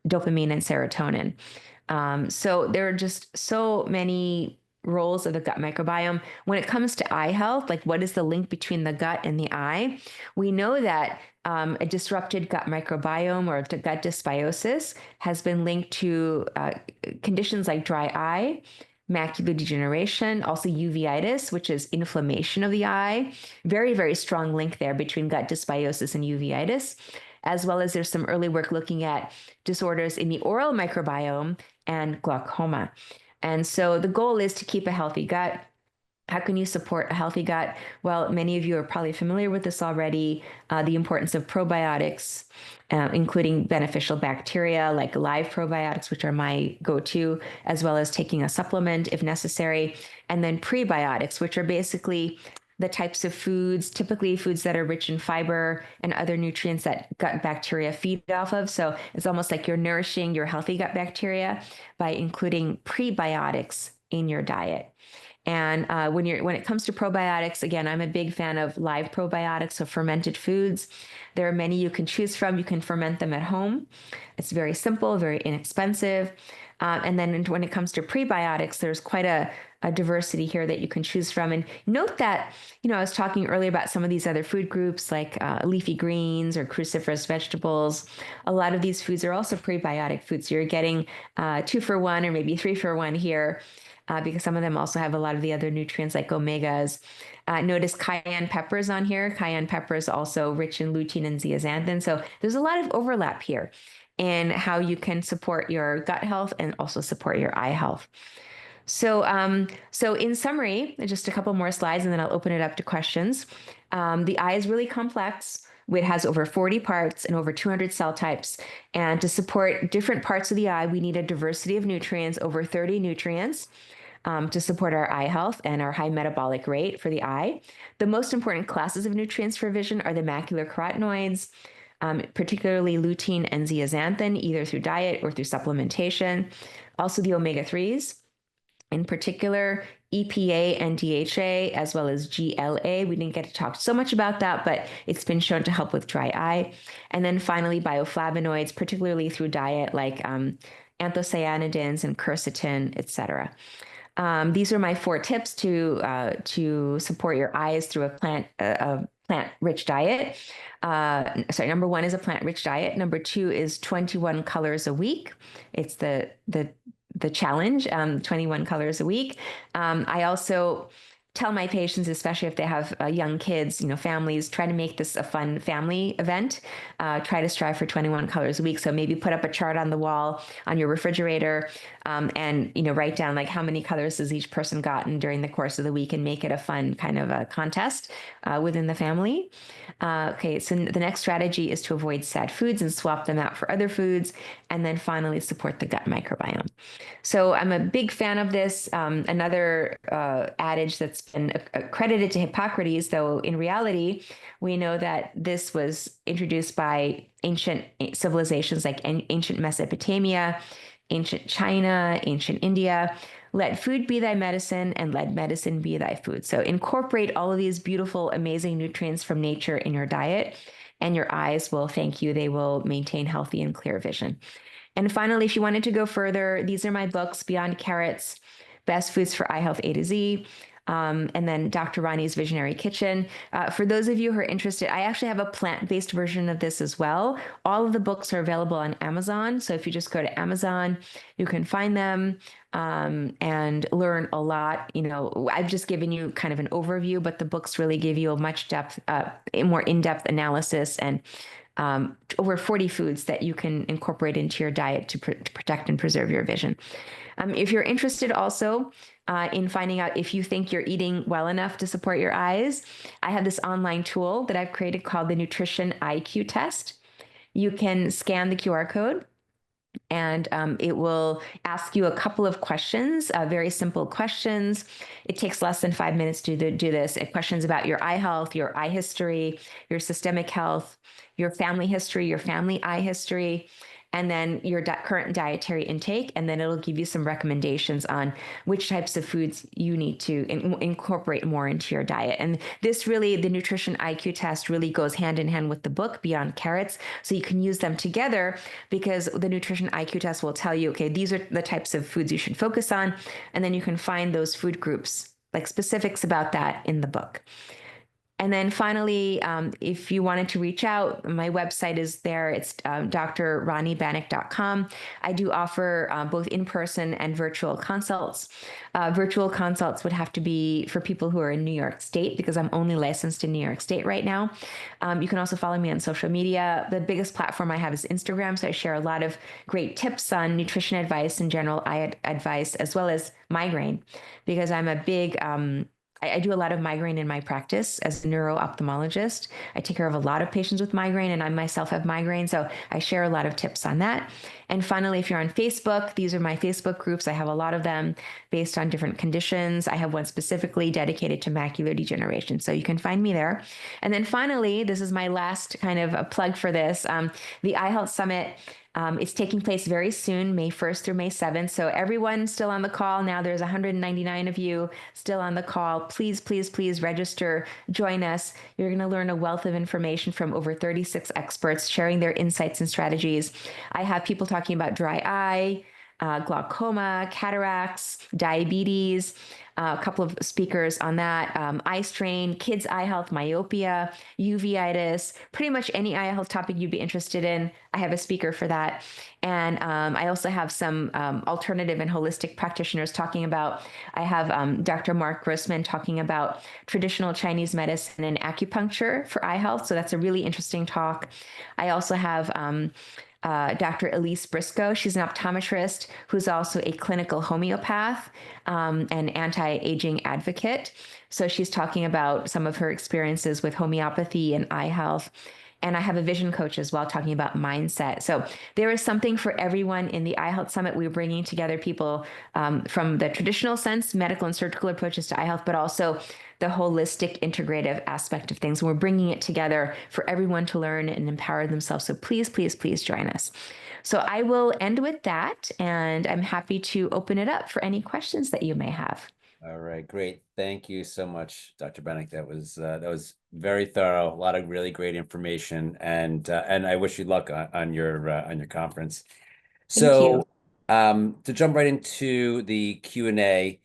dopamine and serotonin. So there are just so many roles of the gut microbiome. When it comes to eye health, like what is the link between the gut and the eye? We know that a disrupted gut microbiome or gut dysbiosis has been linked to conditions like dry eye, macular degeneration, also uveitis, which is inflammation of the eye. Very, very strong link there between gut dysbiosis and uveitis, as well as there's some early work looking at disorders in the oral microbiome and glaucoma. And so the goal is to keep a healthy gut. How can you support a healthy gut? Well, many of you are probably familiar with this already, the importance of probiotics, including beneficial bacteria like live probiotics, which are my go-to, as well as taking a supplement if necessary, and then prebiotics, which are basically the types of foods, typically foods that are rich in fiber and other nutrients that gut bacteria feed off of. So it's almost like you're nourishing your healthy gut bacteria by including prebiotics in your diet. And when it comes to probiotics, again, I'm a big fan of live probiotics, so fermented foods. There are many you can choose from. You can ferment them at home. It's very simple, very inexpensive. And then when it comes to prebiotics, there's quite a diversity here that you can choose from. And note that, I was talking earlier about some of these other food groups like leafy greens or cruciferous vegetables. A lot of these foods are also prebiotic foods. So you're getting 2 for 1 or maybe 3 for 1 here. Because some of them also have a lot of the other nutrients like omegas. Notice cayenne peppers on here. Cayenne pepper is also rich in lutein and zeaxanthin. So there's a lot of overlap here. and how you can support your gut health and also support your eye health. So in summary, just a couple more slides, and then I'll open it up to questions. The eye is really complex. It has over 40 parts and over 200 cell types. And to support different parts of the eye, we need a diversity of nutrients, over 30 nutrients, to support our eye health and our high metabolic rate for the eye. The most important classes of nutrients for vision are the macular carotenoids, particularly lutein and zeaxanthin, either through diet or through supplementation. Also the omega-3s, in particular EPA and DHA, as well as GLA. We didn't get to talk so much about that, but it's been shown to help with dry eye. And then finally, bioflavonoids, particularly through diet, like anthocyanidins and quercetin, et cetera. These are my 4 tips to support your eyes through a plant-rich diet. Number 1 is a plant-rich diet. Number 2 is 21 colors a week. It's the challenge, 21 colors a week. I also tell my patients, especially if they have young kids, families, try to make this a fun family event. Try to strive for 21 colors a week. So maybe put up a chart on the wall on your refrigerator, and write down like how many colors has each person gotten during the course of the week, and make it a fun kind of a contest within the family. Okay, so the next strategy is to avoid sad foods and swap them out for other foods. And then finally, support the gut microbiome. So I'm a big fan of this. Another adage that's been accredited to Hippocrates, though in reality, we know that this was introduced by ancient civilizations like ancient Mesopotamia, ancient China, ancient India. Let food be thy medicine, and let medicine be thy food. So incorporate all of these beautiful, amazing nutrients from nature in your diet, and your eyes will thank you. They will maintain healthy and clear vision. And finally, if you wanted to go further, these are my books: Beyond Carrots, Best Foods for Eye Health A to Z, and then Dr. Rani's Visionary Kitchen. For those of you who are interested, I actually have a plant-based version of this as well. All of the books are available on Amazon. So if you just go to Amazon, you can find them and learn a lot. I've just given you kind of an overview, but the books really give you a much depth, more in-depth analysis, and over 40 foods that you can incorporate into your diet to protect and preserve your vision. If you're interested also in finding out if you think you're eating well enough to support your eyes, I have this online tool that I've created called the Nutrition IQ Test. You can scan the QR code, and it will ask you a couple of questions, very simple questions. It takes less than 5 minutes to do this. Questions about your eye health, your eye history, your systemic health, your family history, your family eye history, and then your current dietary intake. And then it'll give you some recommendations on which types of foods you need to incorporate more into your diet. And this really, the Nutrition IQ Test really goes hand in hand with the book, Beyond Carrots. So you can use them together, because the Nutrition IQ Test will tell you, okay, these are the types of foods you should focus on. And then you can find those food groups, like specifics about that, in the book. And then finally, if you wanted to reach out, my website is there. It's drranibanik.com. I do offer both in-person and virtual consults. Virtual consults would have to be for people who are in New York State, because I'm only licensed in New York State right now. You can also follow me on social media. The biggest platform I have is Instagram, so I share a lot of great tips on nutrition advice and general eye advice, as well as migraine, because I'm a big... I do a lot of migraine in my practice as a neuro-ophthalmologist. I take care of a lot of patients with migraine, and I myself have migraine, so I share a lot of tips on that. And finally, if you're on Facebook, these are my Facebook groups. I have a lot of them based on different conditions. I have one specifically dedicated to macular degeneration, so you can find me there. And then finally, this is my last kind of a plug for this, the Eye Health Summit. It's taking place very soon, May 1st through May 7th. So everyone still on the call now, there's 199 of you still on the call. Please, please, please register, join us. You're going to learn a wealth of information from over 36 experts sharing their insights and strategies. I have people talking about dry eye, glaucoma, cataracts, diabetes, a couple of speakers on that, eye strain, kids' eye health, myopia, uveitis, pretty much any eye health topic you'd be interested in. I have a speaker for that. And I also have some alternative and holistic practitioners talking about, I have Dr. Mark Grossman talking about traditional Chinese medicine and acupuncture for eye health. So that's a really interesting talk. I also have Dr. Elise Briscoe. She's an optometrist who's also a clinical homeopath and anti-aging advocate. So she's talking about some of her experiences with homeopathy and eye health. And I have a vision coach as well talking about mindset. So there is something for everyone in the Eye Health Summit. We're bringing together people from the traditional sense, medical and surgical approaches to eye health, but also the holistic integrative aspect of things. We're bringing it together for everyone to learn and empower themselves. So please, please, please join us. So I will end with that, and I'm happy to open it up for any questions that you may have. All right, great. Thank you so much, Dr. Banik. That was very thorough. A lot of really great information, and I wish you luck on your conference. Thank you. So, to jump right into the Q&A,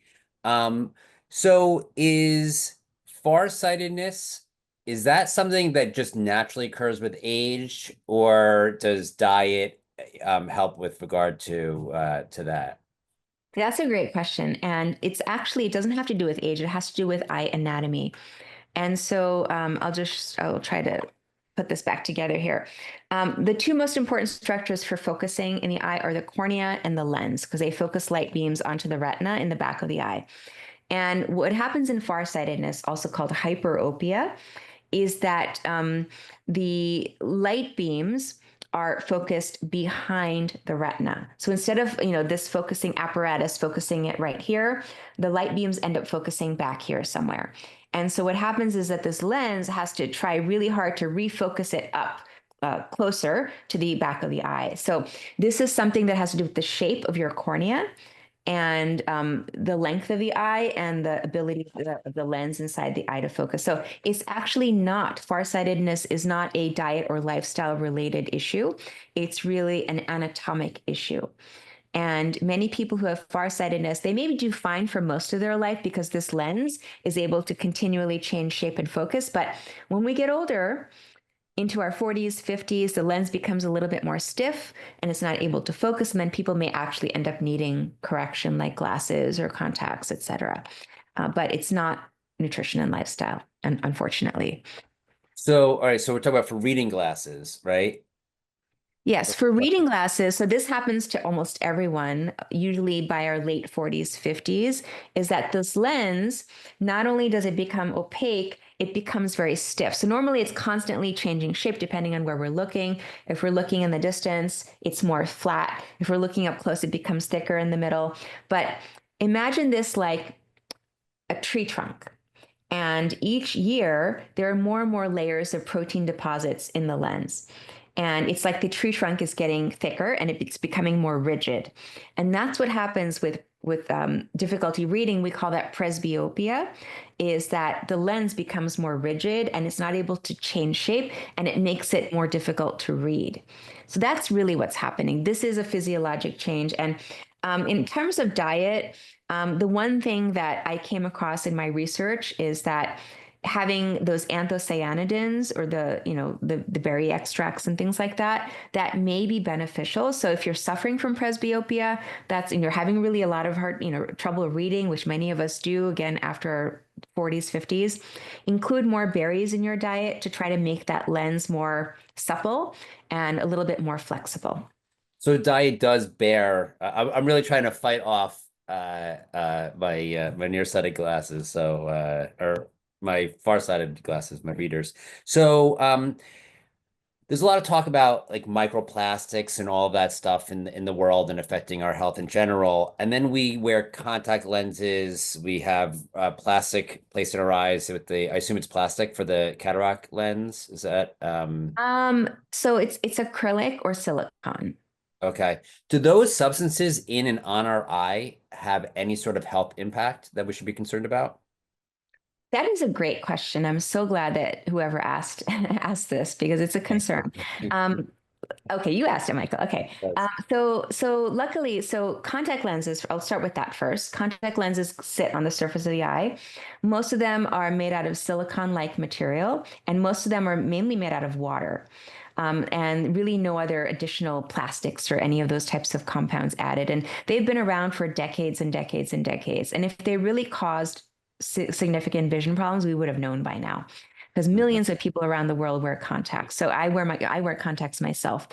so is farsightedness, is that something that just naturally occurs with age, or does diet help with regard to that? That's a great question. And it's actually, it doesn't have to do with age, it has to do with eye anatomy. And so I'll try to put this back together here. The two most important structures for focusing in the eye are the cornea and the lens, because they focus light beams onto the retina in the back of the eye. And what happens in farsightedness, also called hyperopia, is that the light beams are focused behind the retina. So instead of this focusing apparatus focusing it right here, the light beams end up focusing back here somewhere. And so what happens is that this lens has to try really hard to refocus it up closer to the back of the eye. So this is something that has to do with the shape of your cornea and the length of the eye and the ability of the lens inside the eye to focus. So it's actually not, farsightedness is not a diet or lifestyle related issue. It's really an anatomic issue. And many people who have farsightedness, they maybe do fine for most of their life because this lens is able to continually change shape and focus. But when we get older, into our 40s, 50s, the lens becomes a little bit more stiff and it's not able to focus. And then people may actually end up needing correction like glasses or contacts, et cetera. But it's not nutrition and lifestyle, unfortunately. So, all right, so we're talking about for reading glasses, right? Yes, for reading glasses, so this happens to almost everyone, usually by our late 40s, 50s, is that this lens, not only does it become opaque, it becomes very stiff. So normally it's constantly changing shape depending on where we're looking. If we're looking in the distance, it's more flat. If we're looking up close, it becomes thicker in the middle. But imagine this like a tree trunk. And each year, there are more and more layers of protein deposits in the lens. And it's like the tree trunk is getting thicker and it's becoming more rigid. And that's what happens with difficulty reading. We call that presbyopia, is that the lens becomes more rigid and it's not able to change shape and it makes it more difficult to read. So that's really what's happening. This is a physiologic change. And in terms of diet, the one thing that I came across in my research is that having those anthocyanidins or the berry extracts and things like that, that may be beneficial. So if you're suffering from presbyopia, and you're having really a lot of trouble reading, which many of us do, again, after 40s, 50s, include more berries in your diet to try to make that lens more supple and a little bit more flexible. So diet does bear. I'm really trying to fight off my nearsighted glasses, so or my farsighted glasses, my readers. So there's a lot of talk about like microplastics and all of that stuff in the world and affecting our health in general. And then we wear contact lenses. We have plastic placed in our eyes with I assume it's plastic for the cataract lens. Is that So it's acrylic or silicone. Okay. Do those substances in and on our eye have any sort of health impact that we should be concerned about? That is a great question. I'm so glad that whoever asked asked this because it's a concern. Okay, you asked it, Michael. Okay. So luckily, contact lenses, I'll start with that first. Contact lenses sit on the surface of the eye. Most of them are made out of silicone-like material, and most of them are mainly made out of water. And really no other additional plastics or any of those types of compounds added. And they've been around for decades and decades and decades. And if they really caused significant vision problems, we would have known by now. because Okay. millions of people around the world wear contacts. So I wear contacts myself.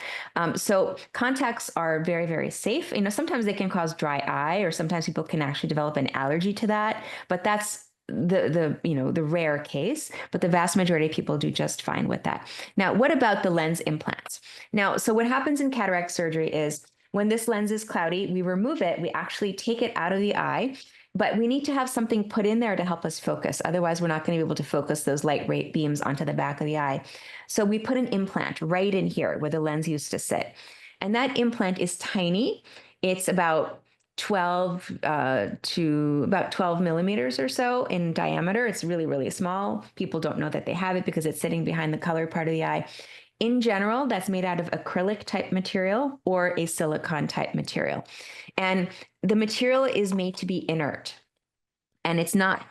So contacts are very, very safe. Sometimes they can cause dry eye, or sometimes people can actually develop an allergy to that, but that's the rare case, but the vast majority of people do just fine with that. Now, what about the lens implants? Now, so what happens in cataract surgery is when this lens is cloudy, we remove it, we actually take it out of the eye, but we need to have something put in there to help us focus. Otherwise, we're not going to be able to focus those light ray beams onto the back of the eye. So we put an implant right in here where the lens used to sit. And that implant is tiny. It's about 12 to about 12 millimeters or so in diameter. It's really, really small. People don't know that they have it because it's sitting behind the colored part of the eye. In general, that's made out of acrylic type material or a silicone type material. And the material is made to be inert, and it's not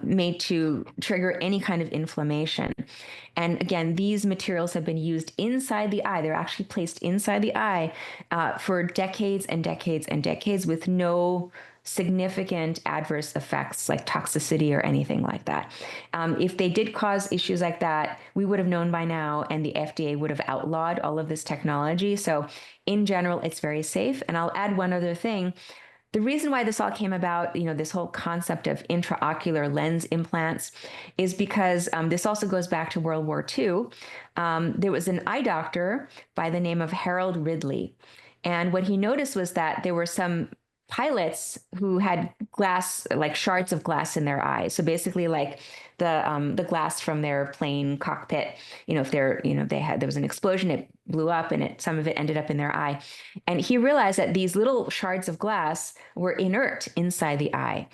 made to trigger any kind of inflammation. And again, these materials have been used inside the eye. They're actually placed inside the eye for decades and decades and decades with no significant adverse effects like toxicity or anything like that. If they did cause issues like that, we would have known by now, and the FDA would have outlawed all of this technology. So in general, it's very safe. And I'll add one other thing. The reason why this all came about, this whole concept of intraocular lens implants, is because this also goes back to World War II. There was an eye doctor by the name of Harold Ridley. And what he noticed was that there were some pilots who had glass, like shards of glass in their eyes. So basically, like the glass from their plane cockpit. If there was an explosion, it blew up, and some of it ended up in their eye. And he realized that these little shards of glass were inert inside the eye.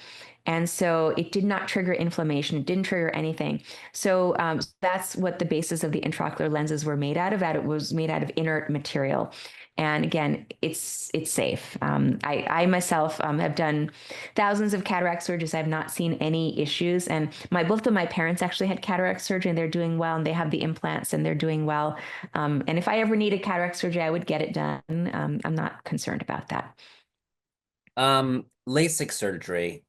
And so it did not trigger inflammation. It didn't trigger anything. So that's what the basis of the intraocular lenses were made out of. That it was made out of inert material. And again, it's safe. I myself have done thousands of cataract surgeries. I've not seen any issues. And both of my parents actually had cataract surgery, and they're doing well, and they have the implants, and they're doing well. And if I ever needed cataract surgery, I would get it done. I'm not concerned about that. LASIK surgery.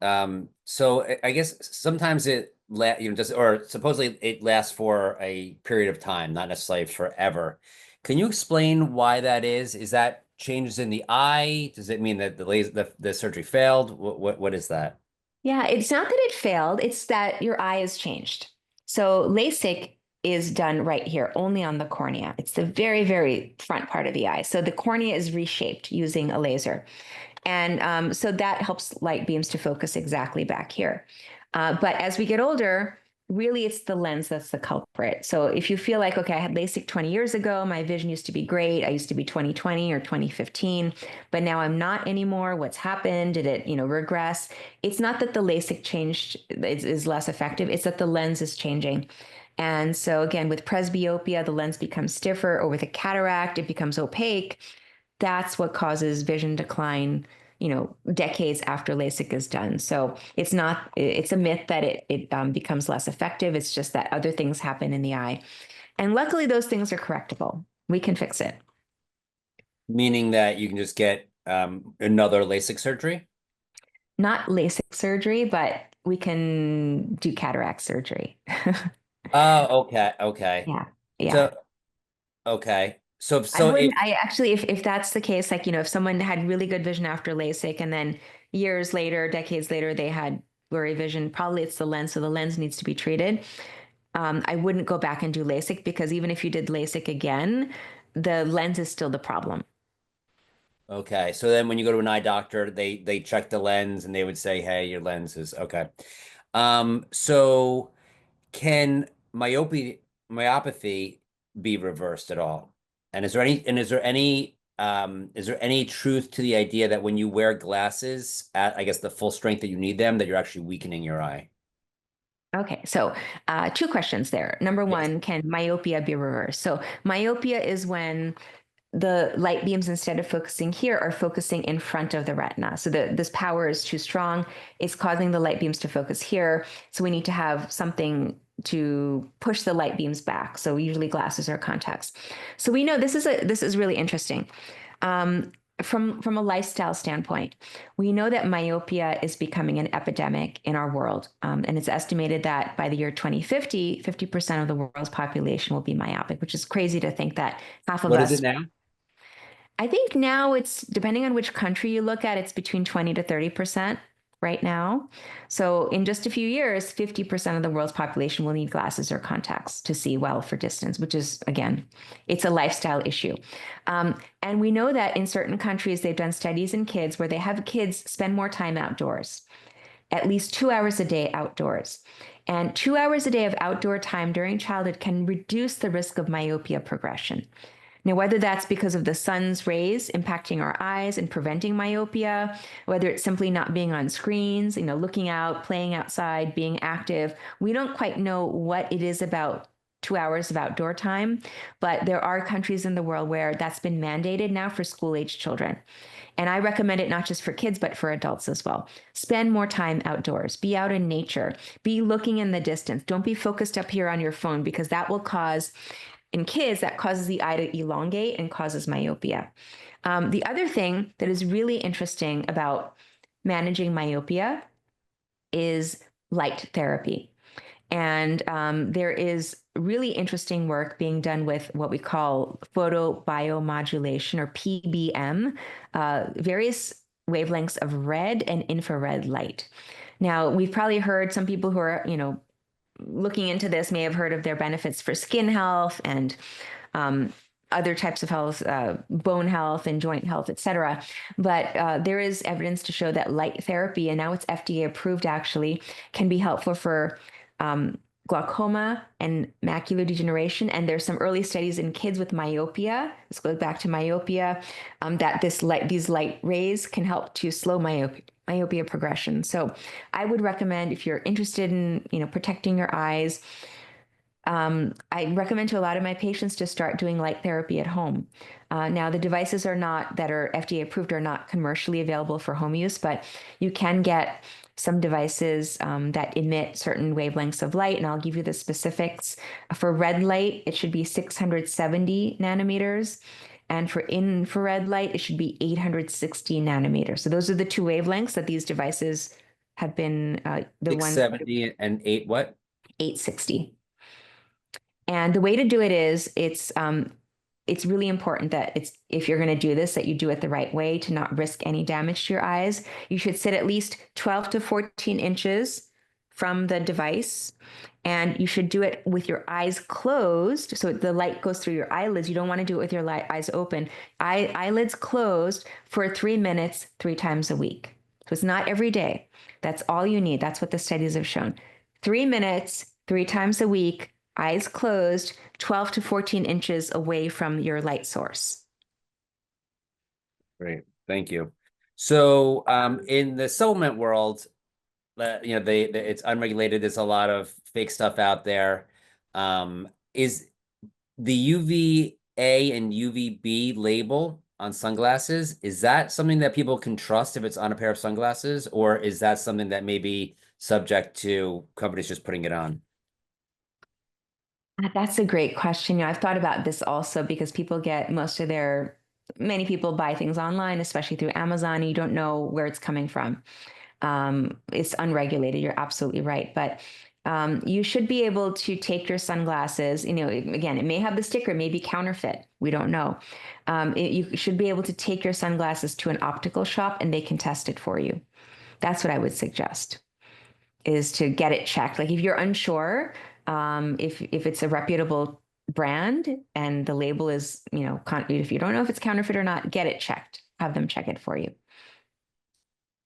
So I guess sometimes or supposedly it lasts for a period of time, not necessarily forever. Can you explain why that is? Is that changes in the eye? Does it mean that the surgery failed? What is that? Yeah, it's not that it failed, it's that your eye has changed. So LASIK is done right here, only on the cornea. It's the very, very front part of the eye. So the cornea is reshaped using a laser. And so that helps light beams to focus exactly back here. But as we get older, really it's the lens that's the culprit. So if you feel like, okay, I had LASIK 20 years ago, my vision used to be great. I used to be 20/20 or 20/15, but now I'm not anymore. What's happened? Did it, regress? It's not that the LASIK changed is less effective. It's that the lens is changing. And so again, with presbyopia, the lens becomes stiffer, or with a cataract, it becomes opaque. That's what causes vision decline, decades after LASIK is done. So it's a myth that it becomes less effective. It's just that other things happen in the eye. And luckily, those things are correctable. We can fix it. Meaning that you can just get another LASIK surgery? Not LASIK surgery, but we can do cataract surgery. Oh, okay, okay. Yeah. Yeah. So, okay. So, I so wouldn't, if I actually, if that's the case, like, if someone had really good vision after LASIK and then years later, decades later, they had blurry vision, probably it's the lens. So the lens needs to be treated. I wouldn't go back and do LASIK, because even if you did LASIK again, the lens is still the problem. Okay, so then when you go to an eye doctor, they check the lens and they would say, "Hey, your lens is okay." So can myopathy be reversed at all? And is there any truth to the idea that when you wear glasses at, I guess, the full strength that you need them, that you're actually weakening your eye? Okay, so two questions there. Number Yes. one, can myopia be reversed? So myopia is when the light beams, instead of focusing here, are focusing in front of the retina. So this power is too strong. It's causing the light beams to focus here. So we need to have something to push the light beams back. So usually glasses or contacts. So we know this is really interesting. from a lifestyle standpoint, we know that myopia is becoming an epidemic in our world. And it's estimated that by the year 2050, 50% of the world's population will be myopic, which is crazy to think that half of What is it us. now? I think now it's, depending on which country you look at, it's between 20 to 30% right now. So in just a few years, 50% of the world's population will need glasses or contacts to see well for distance, which is, again, it's a lifestyle issue. And we know that in certain countries, they've done studies in kids where they have kids spend more time outdoors, at least 2 hours a day outdoors. And 2 hours a day of outdoor time during childhood can reduce the risk of myopia progression. Now, whether that's because of the sun's rays impacting our eyes and preventing myopia, whether it's simply not being on screens, looking out, playing outside, being active, we don't quite know what it is about 2 hours of outdoor time, but there are countries in the world where that's been mandated now for school-age children. And I recommend it not just for kids, but for adults as well. Spend more time outdoors, be out in nature, be looking in the distance. Don't be focused up here on your phone, because that will cause, in kids, that causes the eye to elongate and causes myopia. The other thing that is really interesting about managing myopia is light therapy. And there is really interesting work being done with what we call photobiomodulation, or PBM, various wavelengths of red and infrared light. Now, we've probably heard, some people who are, looking into this may have heard of their benefits for skin health and other types of health, bone health and joint health, et cetera. But there is evidence to show that light therapy, and now it's FDA approved actually, can be helpful for glaucoma and macular degeneration. And there's some early studies in kids with myopia. Let's go back to myopia, that these light rays can help to slow myopia progression. So I would recommend, if you're interested in, protecting your eyes, I recommend to a lot of my patients to start doing light therapy at home. Now, the devices that are FDA approved are not commercially available for home use, but you can get some devices that emit certain wavelengths of light, and I'll give you the specifics. For red light, it should be 670 nanometers. And for infrared light, it should be 860 nanometers. So those are the two wavelengths that these devices have been, the ones 670 and 860. And the way to do it is, it's really important that if you're going to do this, that you do it the right way to not risk any damage to your eyes. You should sit at least 12 to 14 inches from the device, and you should do it with your eyes closed, so the light goes through your eyelids. You don't want to do it with your eyes open. Eyelids closed for 3 minutes, 3 times a week. So it's not every day. That's all you need. That's what the studies have shown. 3 minutes, 3 times a week, eyes closed, 12 to 14 inches away from your light source. Great, thank you. So in the supplement world, it's unregulated. There's a lot of fake stuff out there. Is the UVA and UVB label on sunglasses, is that something that people can trust if it's on a pair of sunglasses, or is that something that may be subject to companies just putting it on? That's a great question. I've thought about this also, because many people buy things online, especially through Amazon, and you don't know where it's coming from. It's unregulated. You're absolutely right. But you should be able to take your sunglasses, again, it may have the sticker, it may be counterfeit. We don't know. You should be able to take your sunglasses to an optical shop and they can test it for you. That's what I would suggest, is to get it checked. Like, if you're unsure, if it's a reputable brand and the label is, if you don't know if it's counterfeit or not, get it checked. Have them check it for you.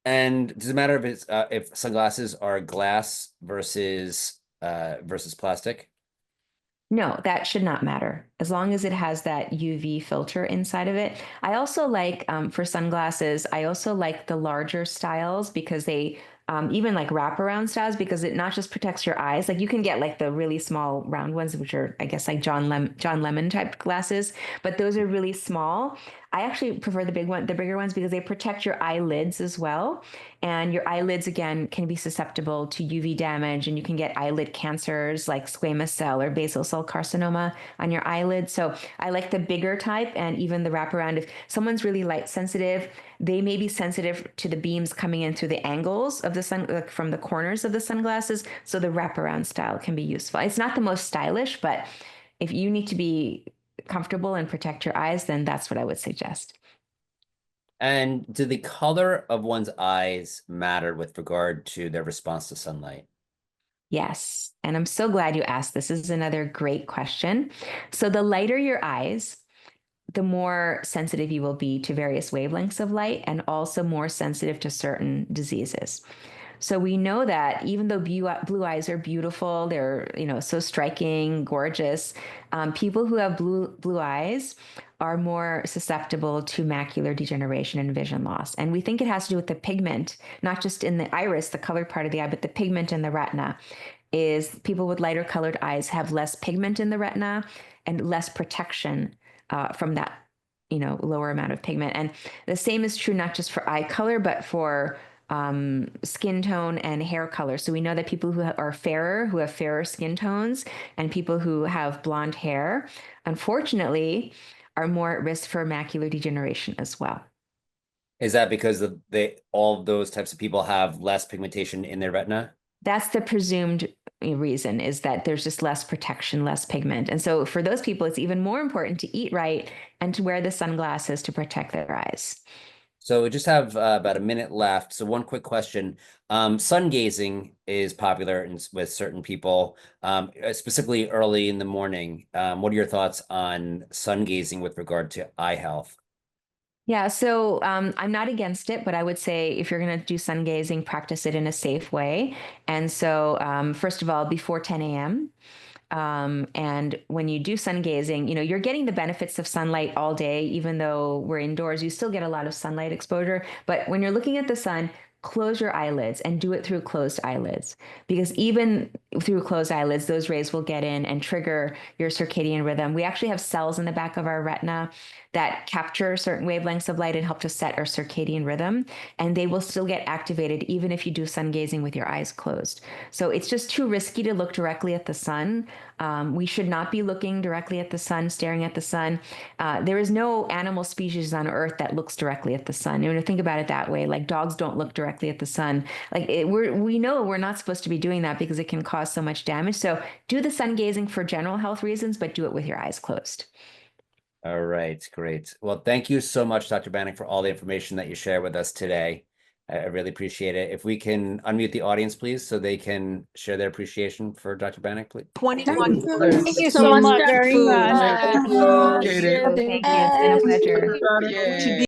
And does it matter if sunglasses are glass versus plastic? No, that should not matter, as long as it has that UV filter inside of it. I also like, for sunglasses, I also like the larger styles, because they, even like wraparound styles, because it not just protects your eyes. Like, you can get like the really small round ones, which are, I guess, like John Lemon type glasses, but those are really small. I actually prefer the bigger ones, because they protect your eyelids as well. And your eyelids, again, can be susceptible to UV damage, and you can get eyelid cancers like squamous cell or basal cell carcinoma on your eyelids. So I like the bigger type, and even the wraparound. If someone's really light sensitive, they may be sensitive to the beams coming in through the angles of the sun, like from the corners of the sunglasses. So the wraparound style can be useful. It's not the most stylish, but if you need to be comfortable and protect your eyes, then that's what I would suggest. And do the color of one's eyes matter with regard to their response to sunlight? Yes. And I'm so glad you asked. This is another great question. So the lighter your eyes, the more sensitive you will be to various wavelengths of light, and also more sensitive to certain diseases. So we know that even though blue eyes are beautiful, they're, so striking, gorgeous, people who have blue eyes are more susceptible to macular degeneration and vision loss. And we think it has to do with the pigment, not just in the iris, the colored part of the eye, but the pigment in the retina. Is people with lighter colored eyes have less pigment in the retina and less protection from that, lower amount of pigment. And the same is true not just for eye color, but for skin tone and hair color. So we know that people who are fairer, who have fairer skin tones, and people who have blonde hair, unfortunately, are more at risk for macular degeneration as well. Is that because all of those types of people have less pigmentation in their retina? That's the presumed reason, is that there's just less protection, less pigment. And so for those people, it's even more important to eat right and to wear the sunglasses to protect their eyes. So we just have about a minute left. So one quick question. Sun gazing is popular with certain people, specifically early in the morning. What are your thoughts on sun gazing with regard to eye health? Yeah, so I'm not against it, but I would say if you're going to do sun gazing, practice it in a safe way. And so, first of all, before 10 a.m. And when you do sun gazing, you're getting the benefits of sunlight all day. Even though we're indoors, you still get a lot of sunlight exposure. But when you're looking at the sun, close your eyelids and do it through closed eyelids, because even through closed eyelids, those rays will get in and trigger your circadian rhythm. We actually have cells in the back of our retina that capture certain wavelengths of light and help to set our circadian rhythm, and they will still get activated even if you do sun gazing with your eyes closed. So it's just too risky to look directly at the sun. We should not be looking directly at the sun, staring at the sun. There is no animal species on Earth that looks directly at the sun. Think about it that way. Like dogs don't look directly at the sun. We know we're not supposed to be doing that because it can cause so much damage. So do the sun gazing for general health reasons, but do it with your eyes closed. All right, great. Well, thank you so much, Dr. Banik, for all the information that you share with us today. I really appreciate it. If we can unmute the audience, please, so they can share their appreciation for Dr. Banik, please. 21. Thank you so much, very much. Thank you. Thank you. It's been a pleasure. Yay.